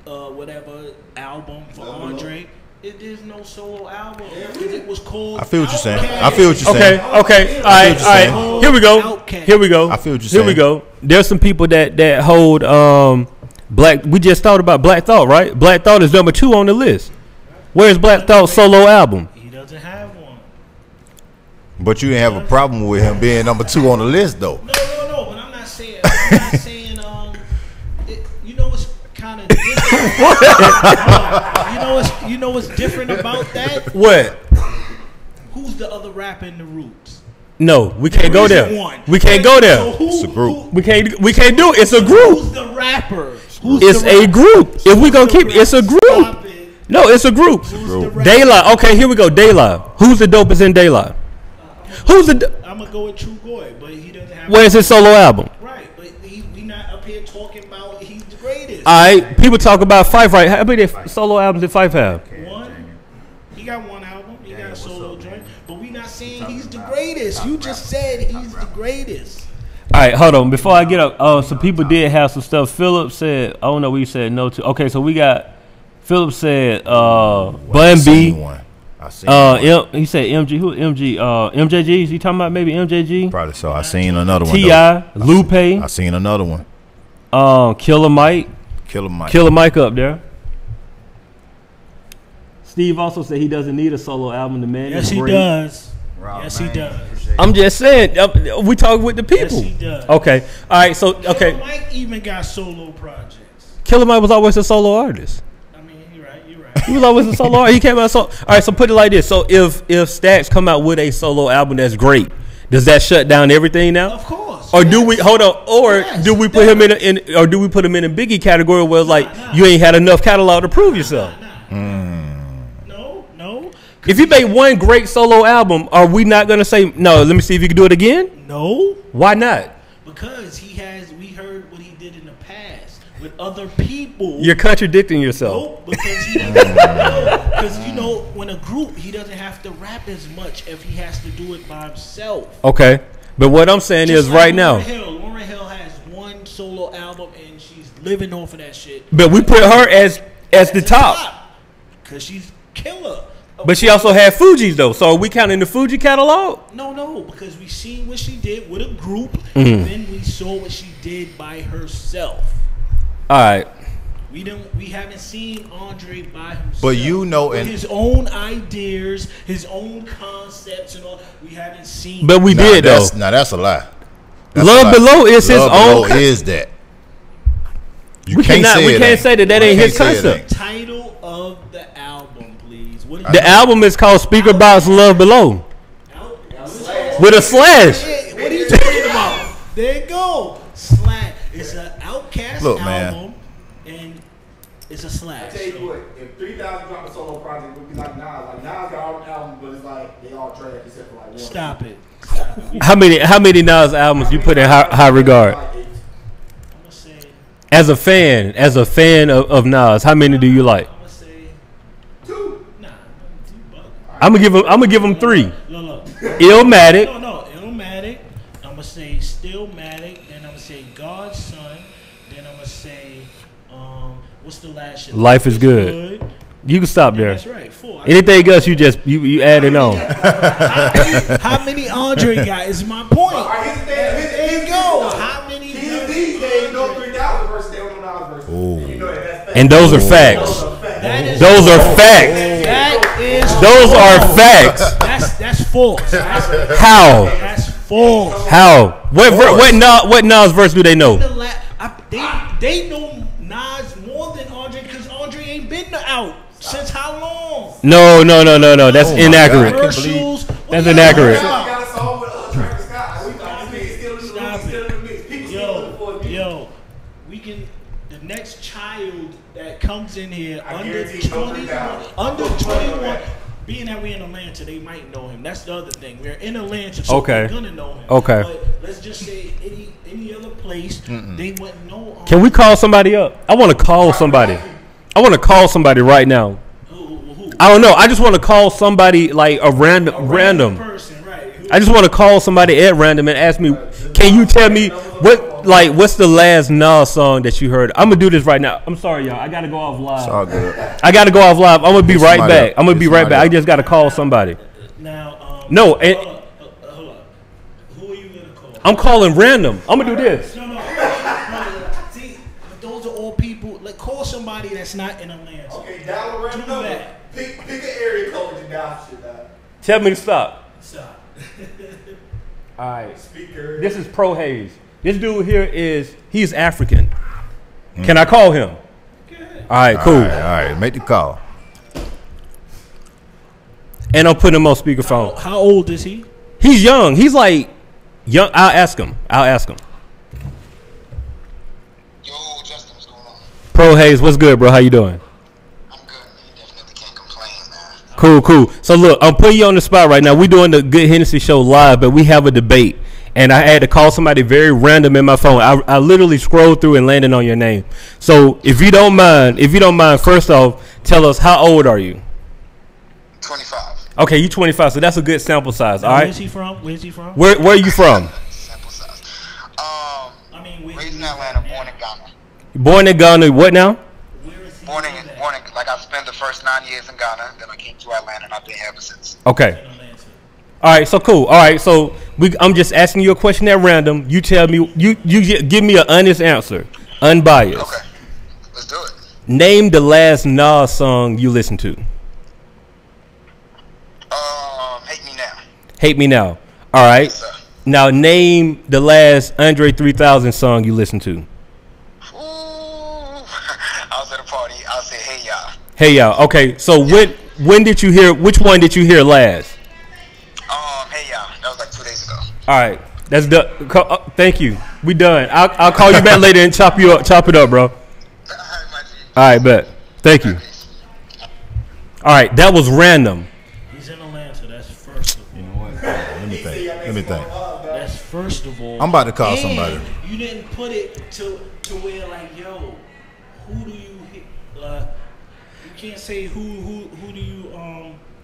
whatever album for Andre, there's no solo album because it was called. I feel what you're saying. Outkast. I feel what you're saying. Okay. All right. saying. Here we go. Outkast. Here we go. I feel what you're Here we saying. go. There's some people that hold Black. We just thought about Black Thought, right? Black Thought is number 2 on the list. Where's Black Thought's solo album? He doesn't have one. But you didn't have a problem with him being number 2 on the list, though. No. But I'm not saying. You know what's kind of different. You know what's different about that? What? Who's the other rapper in the Roots? No, we can't go There there. isn't one. We can't go there. So who, It's a group. We can't do it. It's a Who's group. the rapper? It's a group. If we gonna keep, it's a group. Stop it. No, it's a group. Who's the rapper? Daylight. Okay, here we go. Daylight. Who's the dopest in Daylight? Who's the? I'm gonna go with True Goy, but he doesn't have. Where's his solo album? Right, but we not up here talking about he's the greatest. All right, people talk about Fife, right? How many solo albums did Fife have? One, he got one album, he got a solo joint, but we not saying he's the greatest. You just said he's the greatest. All right, hold on. Before I get up, some people did have some stuff. Philip said, I don't know what you said no to. Okay, so we got, Philip said, Bun B. I seen one. He said MG. Who MG? MJG. Is he talking about maybe MJG? Probably so. I seen another one. T.I. Lupe. I seen another one. Killer Mike. Killer Mike up there. Steve also said he doesn't need a solo album. The man Yes, is he great. does. Yes, he does. I'm just saying. We talk with the Yes, people. he does. Okay. All right. So Killer Mike even got solo projects. Killer Mike was always a solo artist. I mean, you're right. You're right. He was always a solo artist. He came out all right. So put it like this. So if Stacks come out with a solo album that's great, does that shut down everything now? Of course. Or do we hold on? Or Yes, do we put him in? Or do we put him in a Biggie category where it's like you ain't had enough catalog to prove yourself? No. If you made one great solo album, are we not gonna say no? Let me see if you can do it again. No. Why not? Because we heard what he did in the past with other people. You're contradicting yourself. Nope, because he doesn't know. Because when a group, he doesn't have to rap as much if he has to do it by himself. Okay, but what I'm saying Just is like right now. Lauryn Hill has one solo album and she's living off of that shit. But we put her as the top. Because she's killer. But she also had Fuji's though. So are we counting the Fuji catalog? No, because we seen what she did with a group, Mm-hmm. and then we saw what she did by herself. All right. We haven't seen Andre by himself. But you know, with and his own ideas, his own concepts, and all. We haven't seen. But we did though. That's a lie. That's Love a lie. Below is his Love own. Below is that. You We can't cannot. say We it can't ain't. say that You ain't his can't say it concept. Title of the album, please. What is The album is called Speaker Box Love Below with a slash. What are you talking about? There you go. Slash. It's an Outkast Look, man. album, and it's a slash. I tell you what, if 3,000 drop a solo project, it would be like Nas. Like Nas got all the albums, but it's like they all trash except for like one. Stop it. How many Nas albums you put in high regard? Like 8. I'm gonna say. As a fan of Nas, how many do you like? I'm gonna say. 2. Nah. Too bugging. I'm gonna give him 3. Look. Illmatic. No. Illmatic. I'm gonna say Stillmatic. Then I'm gonna say God's Son. Then I'm gonna say what's the last shit? Life is Good. You can stop there. That's right. 4. Anything else you just you add it on. How many Andre got is my point. Alright, here's the thing. There you go. How many? These days know 3,000 versus they don't know Nas versus. Ooh. You know that's fact. And those are facts. That is Those are facts. That is Those are facts. That's false. How? That's false. How? What Nas verse do they know? They know Nas more than Andre because Andre ain't been out since how long? No. That's Oh my inaccurate. God. Commercials. That's inaccurate. Nas got a song with Travis Scott. We thought this nigga still in the Stop room, still in the mix. People still looking for a beat. Yo, we can. The next child that comes in here I under guarantee no 21, 3,000. under 21, being that we're in Atlanta, they might know him. That's the other thing. We're in Atlanta, so Okay. we're gonna know him. Okay. But let's just say any other place, they wouldn't know him. Can we call somebody up? I want to call somebody. I want to call somebody right now. Who? I don't know. I just want to call somebody like a random. person, right? I just want to call somebody at random and ask me, can you tell me what's the last Nas song that you heard? I'm gonna do this right now. I'm sorry, y'all. I gotta go off live. It's all good. I gotta go off live. I'm gonna be right somebody back. up. I'm gonna be Get right back. somebody I up. just gotta call somebody. Now, No, hold up. Who are you gonna call? I'm calling random. I'm gonna do this. No. See, but those are all people. Like, call somebody that's not in Atlanta. Okay, dial a random Do number. that. Pick an area code and dial shit out. Tell me to stop. Stop. All right. Speaker. This is Pro Hayes. This dude here he's African. Can I call him? All right, cool. All right. Make the call. And I'm putting him on speakerphone. How old is he? He's young. He's like young. I'll ask him. Yo, Justin, what's going on? Pro Hayes, what's good, bro? How you doing? I'm good, man. Definitely can't complain, man. Cool. So look, I'm putting you on the spot right now. We're doing the Good Hennessy show live, but we have a debate. And I had to call somebody very random in my phone. I literally scrolled through and landed on your name. So if you don't mind, first off, tell us, how old are you? 25. Okay, you 25, so that's a good sample size. All right. Where's he from? Where are you from? Sample size. Where's Raised he in Atlanta, from born now? in Ghana. Born in Ghana. What now? Where is he Born in, from like I spent the first 9 years in Ghana, then I came to Atlanta and I've been here ever since. Okay. in Atlanta? All right. So cool. All right. So I'm just asking you a question at random. You tell me. You give me an honest answer, unbiased. Okay, let's do it. Name the last Nas song you listened to. Hate Me Now. Hate Me Now. All right. Yes, sir. Now name the last Andre 3000 song you listened to. Ooh, I was at a party. I'll say, hey, y'all. Hey y'all. Okay. So when did you hear? Which one did you hear last? Hey, y'all. That was like 2 days ago. All right. That's done. Thank you. We done. I'll call you back later and chop it up, bro. All right, my G. All right, bet. Thank you. All right, that was random. He's in Atlanta. That's first of all. You know what? Let me think. That's first of all. I'm about to call And somebody. You didn't put it to where like, yo, who do you hit? You can't say who do you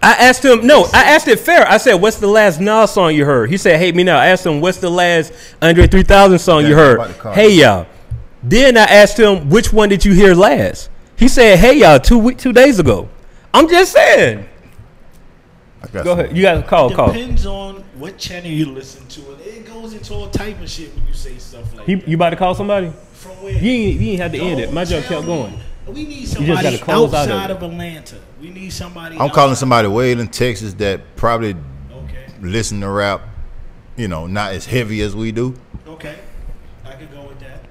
I asked him. No, I asked it fair. I said, "What's the last Nas song you heard?" He said, "Hate Me Now." I asked him, "What's the last Andre 3000 song you Yeah, heard?" I'm about to call Hey him. y'all. Then I asked him, "Which one did you hear last?" He said, "Hey y'all," 2 days ago. I'm just saying. I got Go ahead. You got to call. depends on what channel you listen to, and it goes into all type of shit when you say stuff like that. You about to call somebody? From where? You ain't have to end it. Don't My joke tell kept me. going. We need just somebody gotta close out of outside it. of Atlanta. We need somebody. I'm calling outside. somebody way in Texas that probably Okay. listen to rap, not as heavy as we do. Okay. I could go with that.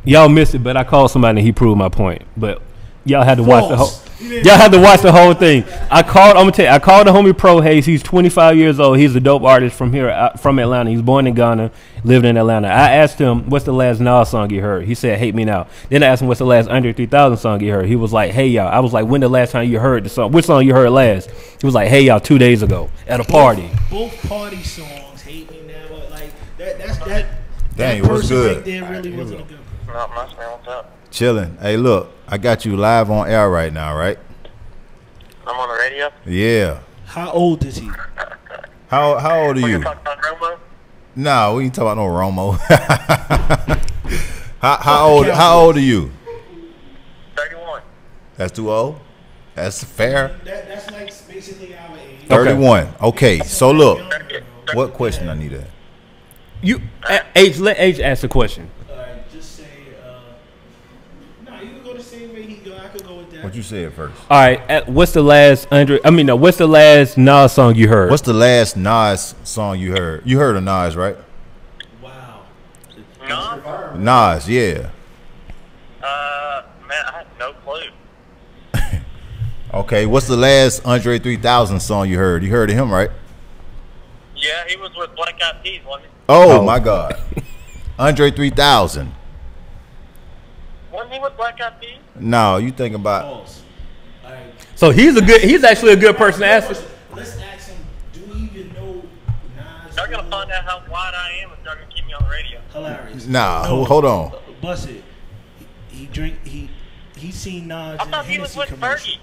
Y'all missed it, but I called somebody and he proved my point. But y'all had to watch the whole. False. Y'all had to watch the whole thing. I'm gonna tell you. I called the homie Pro Hayes. He's 25 years old. He's a dope artist from here, from Atlanta. He's born in Ghana, lived in Atlanta. I asked him, "What's the last Nas song you heard?" He said, "Hate Me Now." Then I asked him, "What's the last Under 3000 song you heard?" He was like, "Hey y'all." I was like, "When the last time you heard the song? Which song you heard last?" He was like, "Hey y'all," 2 days ago at a party. Both party songs, Hate Me Now. Like that. Dang, that what's person good? right there really wasn't a good person. Not much, man. What's up? Chilling. Hey, look, I got you live on air right now, right? I'm on the radio. Yeah. How old is he? How old are you? talking about Romo? No, we ain't talking about no Romo. how old are you? 31. That's too old. That's fair. That's like basically our age. 31. Okay. So look, what question I need to? Let H ask the question. Just say, no, you can go the same way he go. I could go with that. What you said first? All right, what's the last what's the last Nas song you heard? What's the last Nas song you heard? You heard of Nas, right? Wow. No? Nas, yeah. Man, I have no clue. Okay. What's the last Andre 3000 song you heard? You heard of him, right? Yeah, he was with Black Eyed Peas, wasn't he? Oh. My God. Andre 3000. Wasn't he with Black Eyed Peas? No, you thinking about? False. All right. So he's actually a good person to ask. Let's ask him. Do we even know Nas? Y'all gonna find out how wide I am if y'all gonna keep me on the radio. Hilarious. Nah, No, hold on. Bust it. He seen Nas I in the thought he was Hennessy with commercial. Fergie.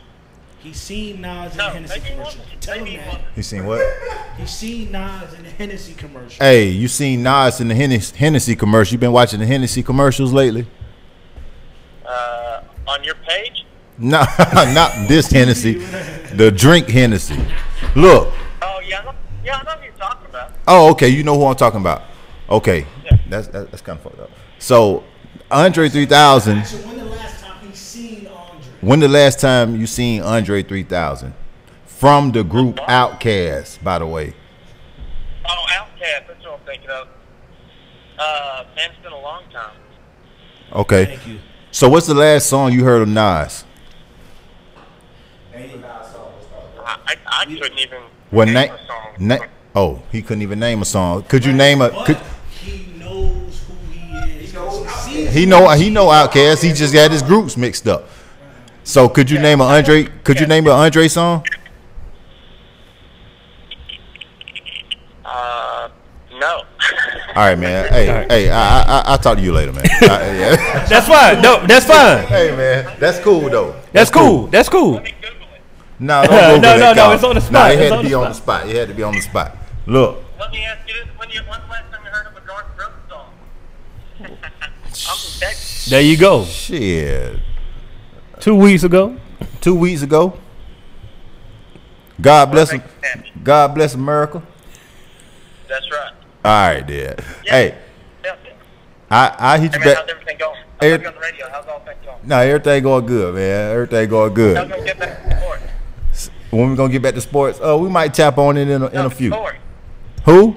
He seen Nas in No, the Hennessy maybe he commercial. wasn't. Tell Maybe him he that. wasn't. He seen what? He seen Nas in the Hennessy commercial. Hey, you seen Nas in the Hennessy commercial? You been watching the Hennessy commercials lately? On your page? No, not this Hennessy. The drink Hennessy. Look. Oh, yeah. I know who you're talking about. Oh, okay. You know who I'm talking about. Okay, Yeah. that's kind of fucked up. So, Andre 3000. So when the last time he seen Andre? When the last time you seen Andre 3000 from the group Outkast? By the way. Oh, Outkast. That's what I'm thinking of. Man, it's been a long time. Okay. Thank you. So, what's the last song you heard of Nas? I couldn't even Well, name a song. Oh, he couldn't even name a song. Could you name a? But he knows who he is. He know Outkast. He just got his groups mixed up. So could you name an Andre? Could you name an Andre song? No. All right, man. Hey, I'll talk to you later, man. Yeah. That's fine. No, that's fine. Hey, man, that's cool though. That's cool. That's cool. Let me Google it. No, don't Google that, no, Kyle. it's on the spot. Nah, it It's had on to be the on the spot. It had to be on the spot. Look, Let me ask you this: when's the last time you heard of a Garth Brooks song? I'm from Texas. There you go. shit. 2 weeks ago. 2 weeks ago. God bless him. God bless America. That's right. All right, there. Yeah. Hey, Yeah. I hit you Hey man, how's back. everything going? Hey. I'm on the radio. How's all things going? No, everything going good, man. Everything going How's good. we get back to sports? When we gonna get back to sports? We might tap on it in a few. The tour. Who?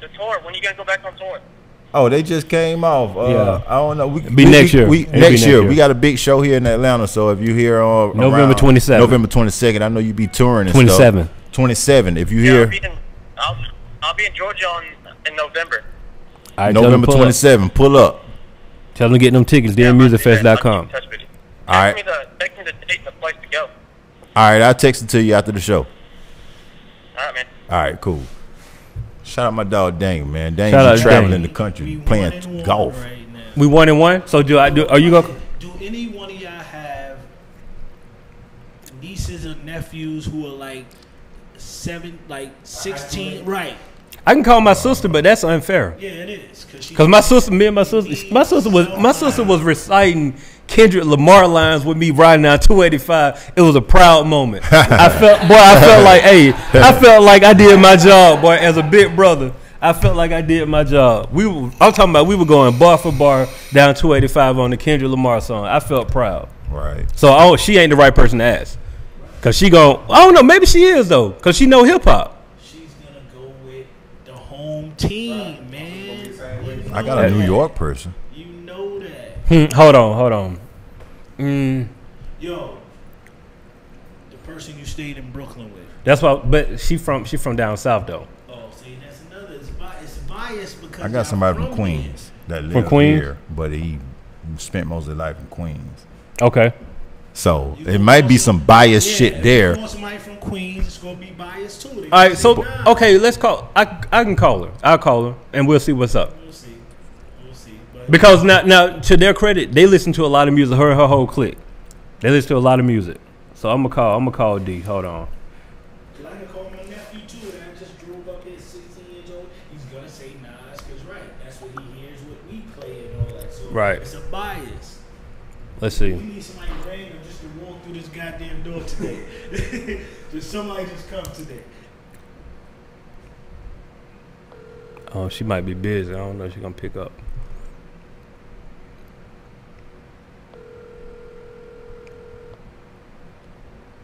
The tour. When you guys go back on tour? Oh, they just came off. Yeah. I don't know. Be next year. We, It'll be next next year. year. We got a big show here in Atlanta. So if you hear November around 27th. November 22nd, I know you be touring. And 27. stuff. 27. If you Yeah, hear I'll be in Georgia in November. All right, tell them November pull up. 27, pull up. Tell them to get them tickets. DMMusicFest.com. Text me All right. the date and the place to go. All right, I'll text it to you after the show. All right, man. All right, cool. Shout out my dog Dang, man. Dang, Shout out be to traveling Dang. the country We playing 1-1 golf. right now. We 1-1. So are you gonna? Do any one of y'all have nieces or nephews who are like 16? Right. I can call my sister, but that's unfair. Yeah, it is. Cause my sister was reciting Kendrick Lamar lines with me riding down 285. It was a proud moment. I felt like I did my job, boy. As a big brother, I felt like I did my job. We were going bar for bar down 285 on the Kendrick Lamar song. I felt proud. Right. So she ain't the right person to ask. Cause I don't know, maybe she is though. Cause she know hip hop. She's gonna go with the home team, man. I got a New York person. You know that. Hold on. Yo, the person you stayed in Brooklyn with. That's why, but she from down south though. Oh, see, that's another. It's biased because I got somebody from Queens that lives Queens? here, but he spent most of his life in Queens. Okay. So it might be some biased shit If there. you want somebody from Queens, it's gonna be biased too. All right. So okay, let's call. I can call her. I'll call her and we'll see what's up. We'll see. But Because now to their credit, they listen to a lot of music. Her whole clique. They listen to a lot of music. So I'm gonna call D. Hold on. I can call my nephew too, and I just drove up here 16 years old. He's gonna say Nas, cause that's what he hears, what we play and all that. So Right. it's a bias. Let's We see. need somebody random just to walk through this goddamn door today. Just somebody just come today. Oh, she might be busy. I don't know if she's gonna pick up.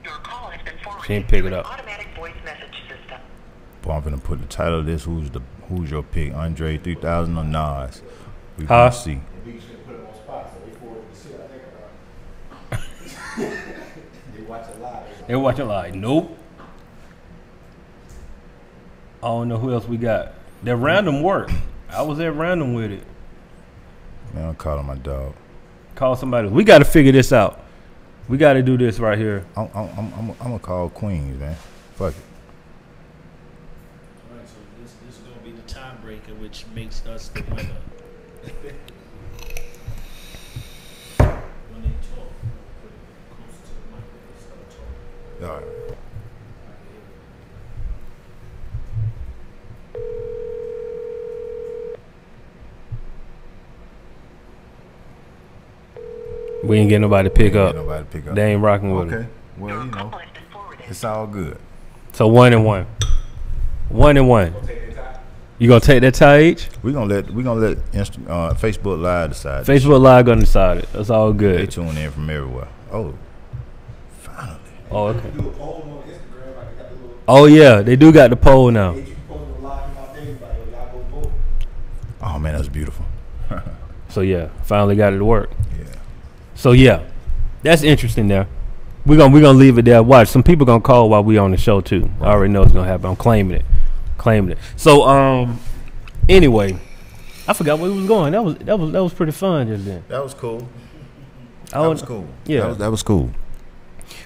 Your call has been forwarded She ain't pick to it an up. automatic voice message system. Boy, I'm gonna put the title of this. Who's your pick? Andre 3000 or Nas? We Huh? gonna see. We just put them on spot, so they forward the shit. I think they watch it live. They watching like, nope. I don't know who else we got. That random work. I was at random with it. Man, I'm calling my dog. Call somebody. We got to figure this out. We got to do this right here. I'm gonna call Queens, man. Fuck it. All right, so this is gonna be the tiebreaker, which makes us the winner. When they talk, put it closer to the mic when they start talking. All right. We ain't getting nobody to pick up. Ain't nobody pick up. They ain't rocking with Okay. him. Well, Your you know, call has been forwarded. it's all good. So 1-1. 1-1. You gonna take that tie each? We gonna let Facebook Live decide. Facebook Live gonna decide it. That's all They good. tune in from everywhere. Oh, finally. Oh, okay. Do a poll on Instagram, like they got the little Oh yeah, they do got the poll now. page you can post a live about everybody. Y'all go vote. Oh man, that's beautiful. So yeah, finally got it to work. Yeah. So yeah, that's interesting there. We're gonna leave it there. Watch, some people gonna call while we on the show too. I already know it's gonna happen. I'm claiming it. So anyway, I forgot where we was going. That was pretty fun just then. That was cool. That was cool. Yeah, that was cool.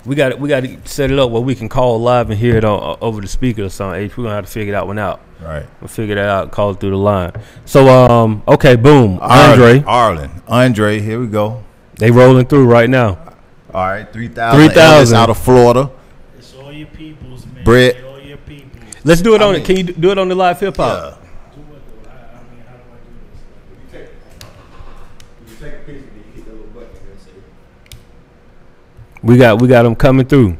we got to set it up where we can call live and hear it over the speaker or something. H, we're gonna have to figure that one out. Right. We'll figure that out. Call it through the line. So okay, boom. Andre, here we go. they rolling through right now. All right, 3,000. 3,000 out of Florida. It's all your peoples, man. Brett. All your peoples. Let's do it on it. Can you do it on the live hip hop? Yeah. Do what though? I mean, how do I do this? You take a picture, then you hit that little button and say, We got them coming through.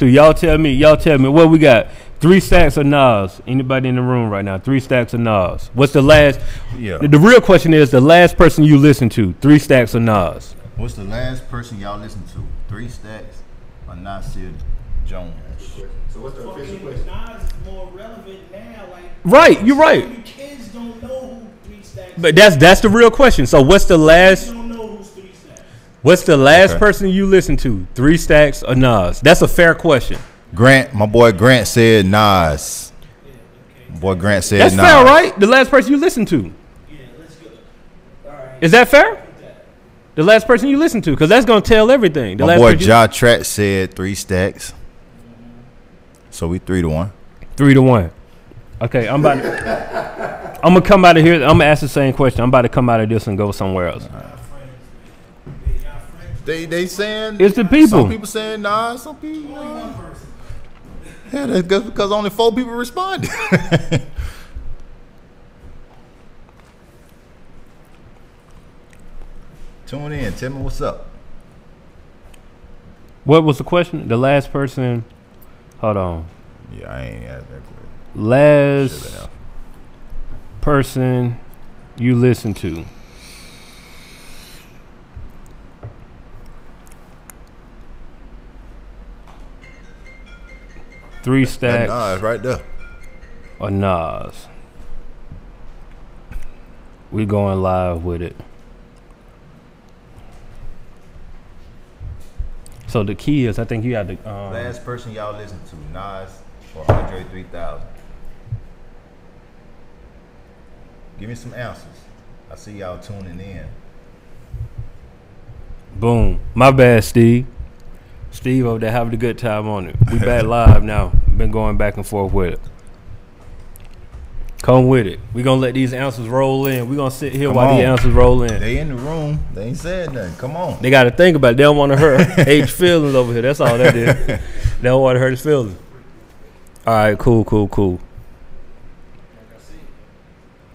Y'all tell me what we got. 3 stacks of Nas. Anybody in the room right now? 3 stacks of Nas. What's the last? Yeah. The real question is the last person you listen to. 3 stacks of Nas. What's the last person y'all listened to? 3 Stacks or Nasir Jones? so what's the official Fucking question? Nas is more relevant now. Like, Right, you're right. you kids don't know who 3 Stacks. But that's the real question. So what's the last? don't know who's 3 Stacks. What's the last Okay. person you listen to? 3 stacks or Nas? That's a fair question. Grant, my boy Grant said Nas. Boy Grant said That's Nas. fair, right? The last person you listen to. Yeah, let's go. All right. Is that fair? The last person you listen to, because that's gonna tell everything. The My last boy person you- Ja Track said 3 Stacks. So we 3-1. 3-1. Okay, I'm gonna come out of here. I'm gonna ask the same question. I'm about to come out of this and go somewhere else. They saying It's the people. Some people saying Nas, some people. Yeah, that's because only 4 people responded. Tune in. Tell me what's up. What was the question? The last person. Hold on. Yeah, I ain't asked that question. Last person you listen to. Three stacks Nas right there. or Nas. We going live with it. So the key is, I think you have to. Last person y'all listen to, Nas or Andre 3000. Give me some answers. I see y'all tuning in. Boom. My bad, Steve. Steve over there having a good time on it. We back live now. Been going back and forth with it. Come with it. We gonna let these answers roll in. We gonna sit here Come while these on. answers roll in. They in the room. They ain't said nothing. Come on. They got to think about it. They don't want to hurt H feelings over here. That's all that is. They don't want to hurt his feelings. All right, cool.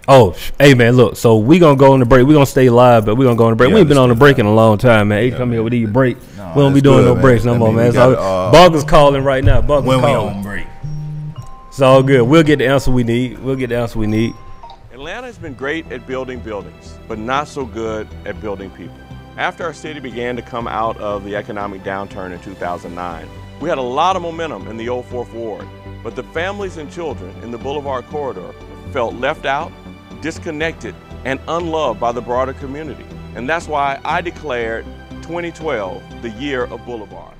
Oh, hey man, look. So we gonna go on the break. We gonna stay live, but we gonna go on the break. Yeah, we ain't been let's on the do break that. in a long time, man. H come here with these break. No, We don't be that's doing good, no man. breaks no That more, mean man. we It's all, gotta, Bug is calling right now. Bug is When we calling. on break. It's all good. We'll get the answer we need. Atlanta has been great at building buildings, but not so good at building people. After our city began to come out of the economic downturn in 2009, we had a lot of momentum in the Old Fourth Ward, but the families and children in the Boulevard corridor felt left out, disconnected, and unloved by the broader community. And that's why I declared 2012 the year of Boulevard.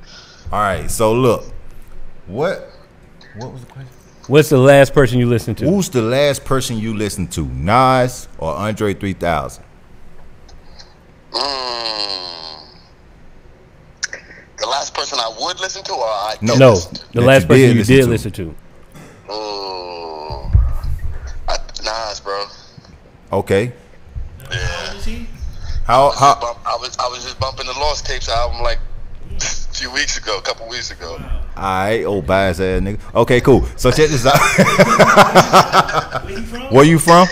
All right. So look, what was the question? What's the last person you listened to? Who's the last person you listened to, Nas or Andre 3000? The last person I would listen to, or I did No, listen to? the That last you person did you listen did to. listen to. Oh, Nas, bro. Okay. How is he? How I was just bumping the Lost Tapes album like a couple weeks ago. Alright, old bias ass nigga. Okay, cool. So check this out. Where you from? Where you from?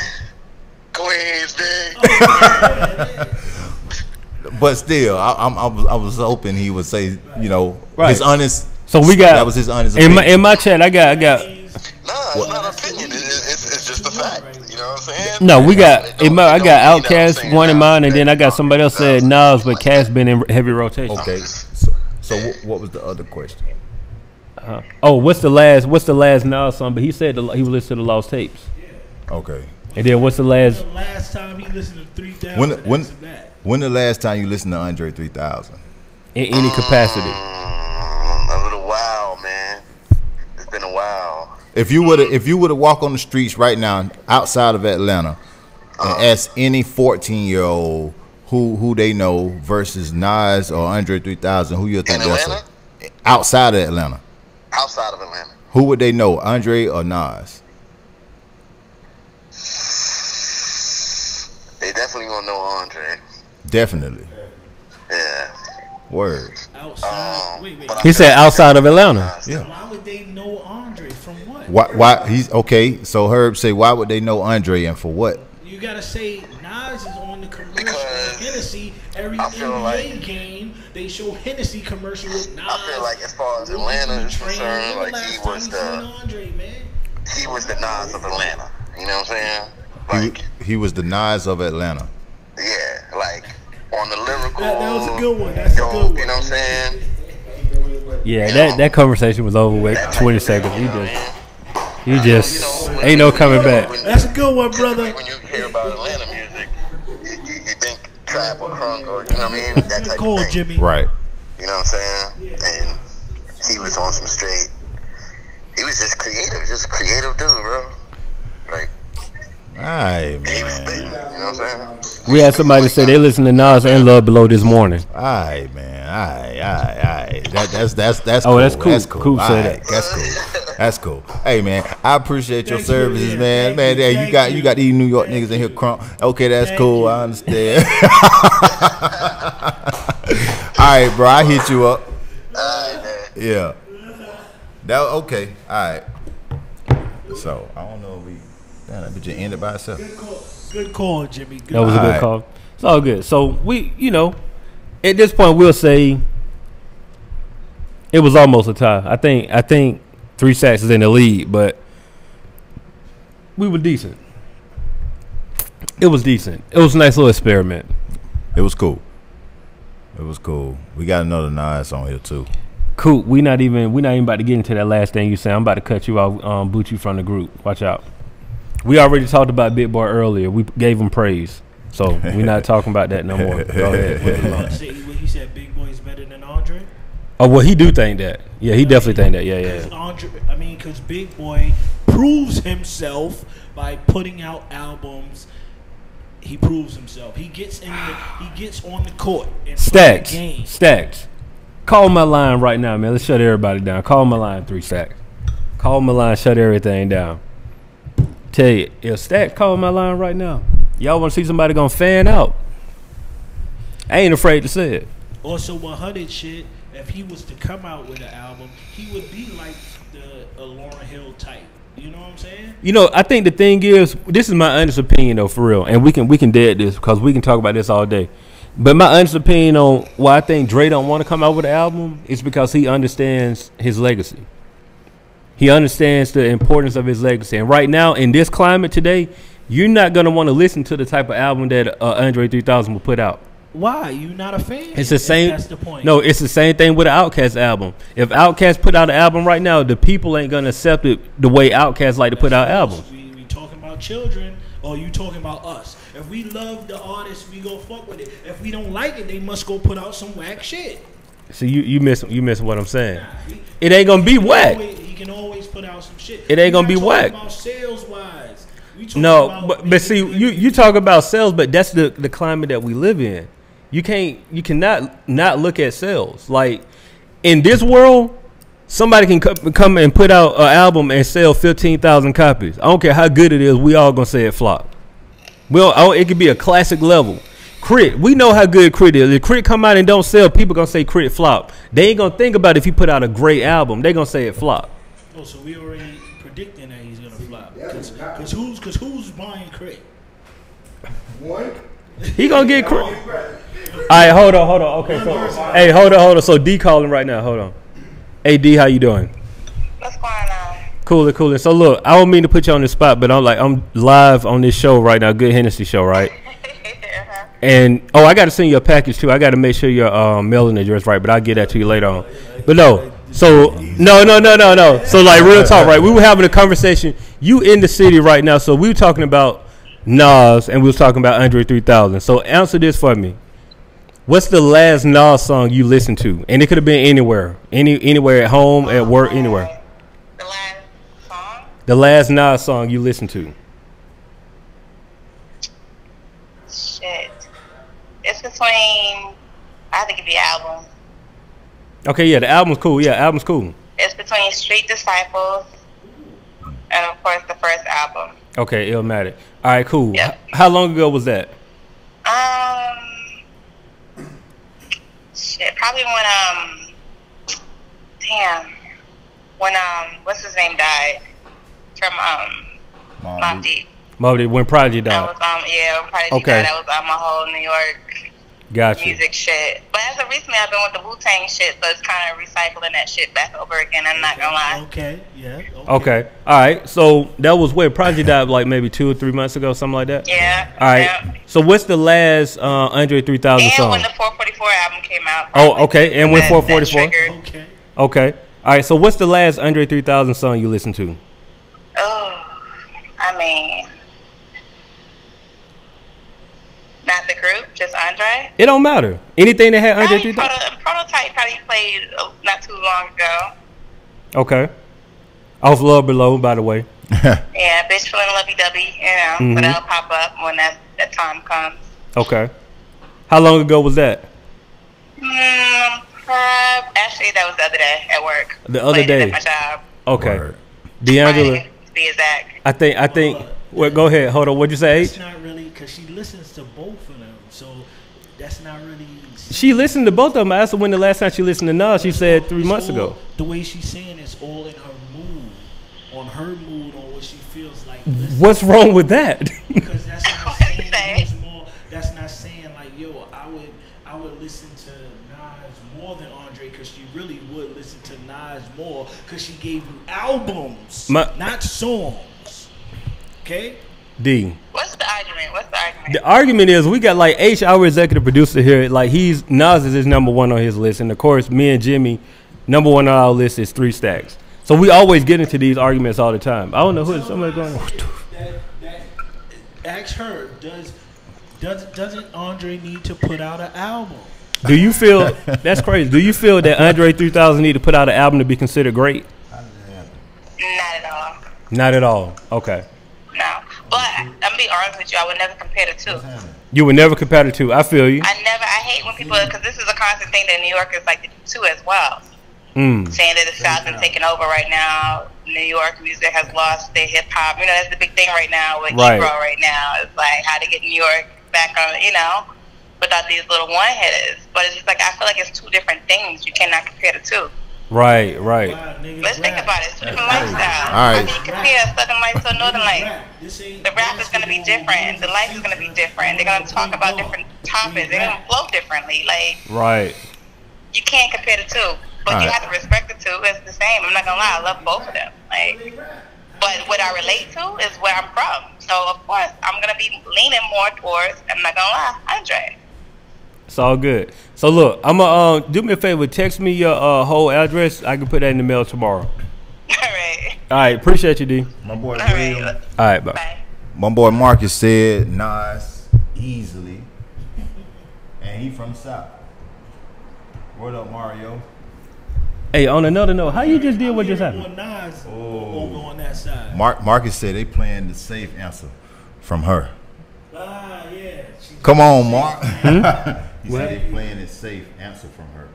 Queens, big. But still, I was hoping he would say, you know, Right. his honest. So we got that was his honest. in opinion. my chat. I got. Nah, it's not an opinion. It's just a fact. You know what I'm saying? No, we got. It don't I mean got that I'm Outkast saying one in Nas mine, and is then I got somebody else said Nas, but Cass been in heavy rotation. Okay. So what was the other question? Oh, what's the last Nas song? But he said he was listening to the Lost Tapes. Okay. And then what's the last? The last time he listened to 3,000. When When the last time you listened to Andre 3000? in any capacity? A little while, man. It's been a while. If you were to walk on the streets right now outside of Atlanta and ask any 14-year-old who they know versus Nas or Andre 3000, who you think In that's Atlanta? outside of Atlanta? Outside of Atlanta. Who would they know, Andre or Nas? They definitely gonna know Andre. Definitely. Yeah. Word. Outside. Wait. but He said outside of Atlanta. Yeah. Why would they know Andre from what? Why he's okay? So Herb say, why would they know Andre and for what? You gotta say Nas is on the commercial Because with Hennessy. Every I feel NBA like- game, they show Hennessy commercial with Nas. I feel like as far as Atlanta is concerned, like he was Andre, man. the Nas of Atlanta. You know what I'm saying? Like, He was the Nas of Atlanta. yeah, like on the lyrical. That was a good one. That's a good one. You know what I'm saying? Yeah, that conversation was over with. 20 seconds. You just ain't no coming back. That's a good one, brother. When you hear about Atlanta music, you think trap or crunk or, you know what I mean? That type Cool, of thing. Jimmy. Right. You know what I'm saying? And he was on some straight. He was just creative, just a creative dude, bro. Like, Aye, he was man. spitting. You know what I'm saying? We had somebody say they listen to Nas and Love Below this morning. Aye, man. Aye. That's Oh, cool. that's cool. That's cool. Cool said Aight, that. That's cool. That's cool. Hey, man, I appreciate your Thank you, services, yeah. man. Thank Man, you, you got thank these New York niggas in here crunk. Okay, that's Thank cool. you. I understand. All right, bro. I hit you up. Alright, man. Yeah. That okay. All right. So I don't know if we. Damn, that bitch just ended by itself. Good call, Jimmy. Good That was a good Alright. call. It's all good. So we, at this point, we'll say it was almost a tie. I think 3 Sacks is in the lead, but we were decent. It was decent. It was a nice little experiment. It was cool. It was cool. We got another Nas on here too. Cool. We not even about to get into that last thing you said. I'm about to cut you off, boot you from the group. Watch out. We already talked about Big Boy earlier. We gave him praise, so we're not talking about that no more. Go ahead. When he said Big Boy is better than Andre. Oh well, he do think that. Yeah, he definitely think that. Yeah. Because Big Boy proves himself by putting out albums. He proves himself. He gets on the court and plays the game. Stacks. Call my line right now, man. Let's shut everybody down. Call my line, 3 Stacks. Call my line, shut everything down. Tell you, if Stacks call my line right now, y'all want to see somebody gonna fan out? I ain't afraid to say it. Also, 100 shit. If he was to come out with an album, he would be like a Lauryn Hill type. You know what I'm saying? I think the thing is, this is my honest opinion though, for real, and we can dead this because we can talk about this all day. But my honest opinion on why I think Dre don't want to come out with an album is because he understands his legacy. He understands the importance of his legacy, and right now in this climate today, you're not gonna want to listen to the type of album that Andre 3000 will put out. Why? You not a fan? It's the same. That's the point. No, it's the same thing with the Outkast album. If Outkast put out an album right now, the people ain't gonna accept it the way Outkast like to put out albums. We talking about children, or you talking about us? If we love the artist, we go fuck with it. If we don't like it, they must go put out some whack shit. So you miss what I'm saying. It ain't gonna be whack. He can always put out some shit. It ain't gonna be whack. About sales wise. No, but see, you talk about sales, but that's the climate that we live in. You cannot not look at sales. Like in this world, somebody can come and put out an album and sell 15,000 copies. I don't care how good it is. We all gonna say it flop. It could be a classic level. Crit, we know how good Crit is. If Crit come out and don't sell, people gonna say Crit flop. They ain't gonna think about if he put out a great album. They gonna say it flop. Oh, so we already predicting that he's gonna flop. Cause who's buying Crit? One. He gonna get Crit. All right, hold on. Okay, so hey, hold on. So D calling right now. Hold on. Hey D, how you doing? What's going on? Cool. So look, I don't mean to put you on the spot, but I'm live on this show right now, Good Hennessy show, right? And I got to send you a package too. I got to make sure your mailing address right, but I'll get that to you later on. But no. So no. So like real talk, right? We were having a conversation. You in the city right now, so we were talking about Nas and we was talking about Andre 3000. So answer this for me. What's the last Nas song you listened to? And it could have been anywhere, anywhere at home, at work, anywhere. The last song? The last Nas song you listened to. Shit. It's between, I have to give you an album. Okay, yeah, the album's cool. Yeah, album's cool. It's between Street Disciples and, of course, the first album. Okay, Illmatic. All right, cool. Yep. How long ago was that? Shit, probably when what's his name died from Mobb Deep. Mobb Deep, when Prodigy That died. was when Prodigy Okay. died. That was my whole New York Gotcha. music shit. But as of recently, I've been with the Wu-Tang shit, so it's kind of recycling that shit back over again. I'm not gonna lie. Okay, yeah. Okay. All right. So that was where Prodigy died, like maybe 2 or 3 months ago, something like that. Yeah. All right. Yeah. So what's the last Andre 3000 And song? when the 444 album came out. Oh, okay. And when that 444. triggered. Okay. Okay. All right. So what's the last Andre 3000 song you listened to? Oh, I mean, not the group, just Andre. It don't matter. Anything that had Andre Probably 3000. Prototype probably played not too long ago. Okay. Off Love Below, by the way. Yeah, bitch feeling lovey-dovey, you know, Mhm. but that'll pop up when that time comes. Okay. How long ago was that? Actually, that was the other day at work. The other Played it day. at my job. Okay. Word. D'Angela. Friday, to be exact. I think. Well, go ahead. Hold on. What'd you say? That's H? not really because she listens to both of them, so that's not really. She listened to both of them. I asked her when the last time she listened to Nas. She said 3 months It's all- ago. The way she's saying it's all in her mood, on what she feels like. listening. What's wrong with that? Because that's not What did you saying say? it's more. That's not saying like, yo, I would listen to Nas more than Andre because she really would listen to Nas more because she gave you albums, not songs. Okay. D. What's the argument? The argument is we got like H, our executive producer here. Like Nas is his #1 on his list, and of course me and Jimmy, #1 on our list is 3 Stacks. So we always get into these arguments all the time. I don't know who is somebody going. Ask her. Doesn't Andre need to put out an album? Do you feel that's crazy? Do you feel that Andre 3000 need to put out an album to be considered great? Not at all. Not at all. Okay. No. But I'm gonna be honest with you. I would never compare the two. You would never compare the two. I feel you. I hate when people, because this is a constant thing that New Yorkers like to do too as well. Mm. Saying that the South's been taken over right now. New York music has lost their hip hop. You know, that's the big thing right now with Right. Ebro right now. It's like how to get New York back on, you know, without these little one-hitters. But it's just like, I feel like it's two different things. You cannot compare the two. Right. Let's think about it. It's two different lifestyles. All right. How can you compare Southern life to Northern life? The The rap is going to be different. The life is going to be different. They're going to talk about different topics. They're going to flow differently. Like, Right. you can't compare the two. But you Alright. have to respect the two. It's the same. I'm not going to lie. I love both of them. Like, but what I relate to is where I'm from. So, of course, I'm going to be leaning more towards, I'm not going to lie, Andre. It's all good. So look, I'm gonna do me a favor. Text me your whole address. I can put that in the mail tomorrow. All right. All right. Appreciate you, D. My boy All William. right. All right. Bye. Bye. My boy Marcus said Nas easily, and he from South. What up, Mario? Hey, on another note, how you just did what just happened? Nas over on that side. Marcus said they playing the safe answer from her. Ah, yeah. She- Come on, Mark. He What? said they playing it safe answer from her.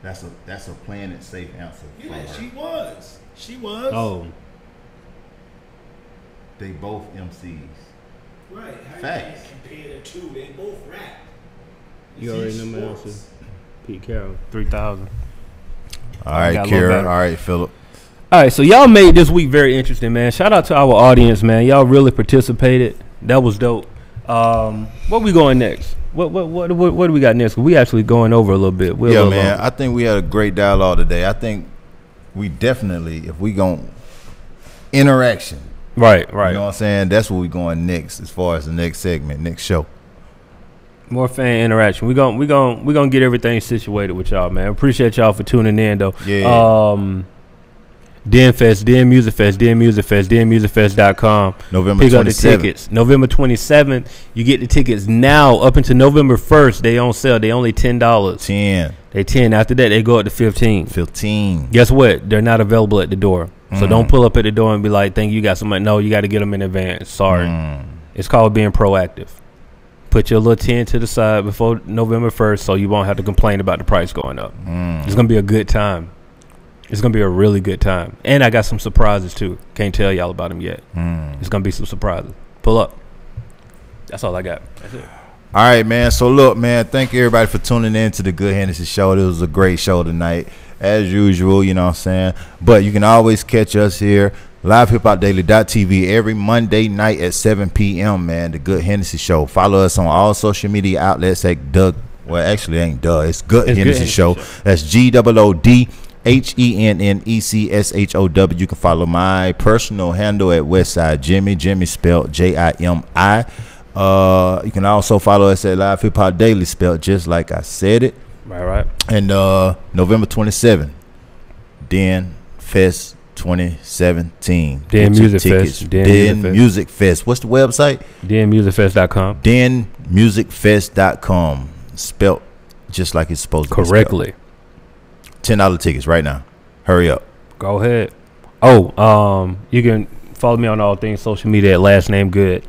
That's a playing it safe answer from Yeah, her. she was. Oh, They both MCs. Right. How Facts. you can't compare the two? They both rap. you already know my Sports. answer. Pete Carroll, 3000. All right, got a little Kara. better. All right, Philip. All right, so y'all made this week very interesting, man. Shout out to our audience, man. Y'all really participated. That was dope. What we going next? What do we got next? We actually going over a little bit. We're a Yeah, little man. long. I think we had a great dialogue today. I think we definitely, if we gon' interaction, Right. you know what I'm saying? That's where we going next, as far as the next segment, next show. More fan interaction. We gonna get everything situated with y'all, man. Appreciate y'all for tuning in, though. Yeah. DenFest, Den Music Fest, Den Music Fest, DenMusicFest.com. November Pick up the 27th. tickets. November 27th. You get the tickets now up until November 1st. They on sale. They only $10. 10, They 10. After that, they go up to 15. 15. Guess what? They're not available at the door. So don't pull up at the door and be like, "Think you got somebody." No, you got to get them in advance. Sorry. It's called being proactive. Put your little 10 to the side before November 1st, so you won't have to complain about the price going up. It's gonna be a good time. It's going to be a really good time. And I got some surprises, too. Can't tell y'all about them yet. It's going to be some surprises. Pull up. That's all I got. That's it. All right, man. So, look, man, thank you, everybody, for tuning in to the Good Hennessy Show. It was a great show tonight, as usual, you know what I'm saying? But you can always catch us here, livehipopdaily.tv, every Monday night at 7 p.m., man, the Good Hennessy Show. Follow us on all social media outlets at Doug. Well, actually, it ain't Doug. It's Good Hennessy Show. That's GOOD. HENNECSHOW. You can follow my personal handle at Westside Jimmy. Jimmy spelled JIMI. You can also follow us at Live Hip Hop Daily, spelled just like I said it. Right. And November 27th, Den Fest 2017. Den Get your Music tickets. Fest. Den Music Fest. What's the website? DenMusicFest.com. DenMusicFest.com. Spelled just like it's supposed to be Correctly. $10 tickets right now. Hurry up. Go ahead. Oh, you can follow me on all things social media at Last Name Good.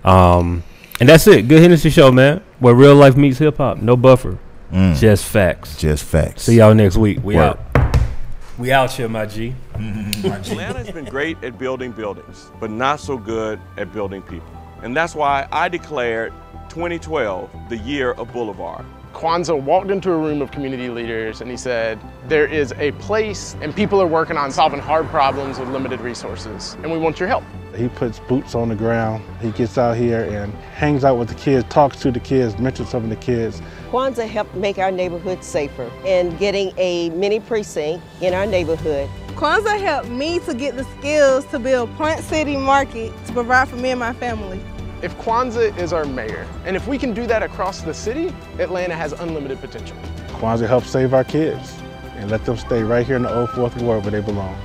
And that's it. Good Hennessy Show, man. Where real life meets hip hop. No buffer. Just facts. Just facts. See y'all next week. We Work. out. We out here, my G. Atlanta's been great at building buildings, but not so good at building people. And that's why I declared 2012 the year of Boulevard. Kwanzaa walked into a room of community leaders and he said, there is a place and people are working on solving hard problems with limited resources, and we want your help. He puts boots on the ground. He gets out here and hangs out with the kids, talks to the kids, mentors some of the kids. Kwanzaa helped make our neighborhood safer and getting a mini precinct in our neighborhood. Kwanzaa helped me to get the skills to build Point City Market to provide for me and my family. If Kwanzaa is our mayor, and if we can do that across the city, Atlanta has unlimited potential. Kwanzaa helps save our kids and let them stay right here in the old Fourth Ward where they belong.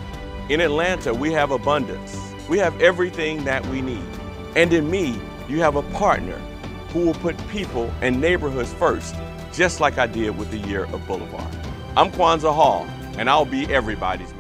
In Atlanta, we have abundance. We have everything that we need. And in me, you have a partner who will put people and neighborhoods first, just like I did with the year of Boulevard. I'm Kwanzaa Hall, and I'll be everybody's man.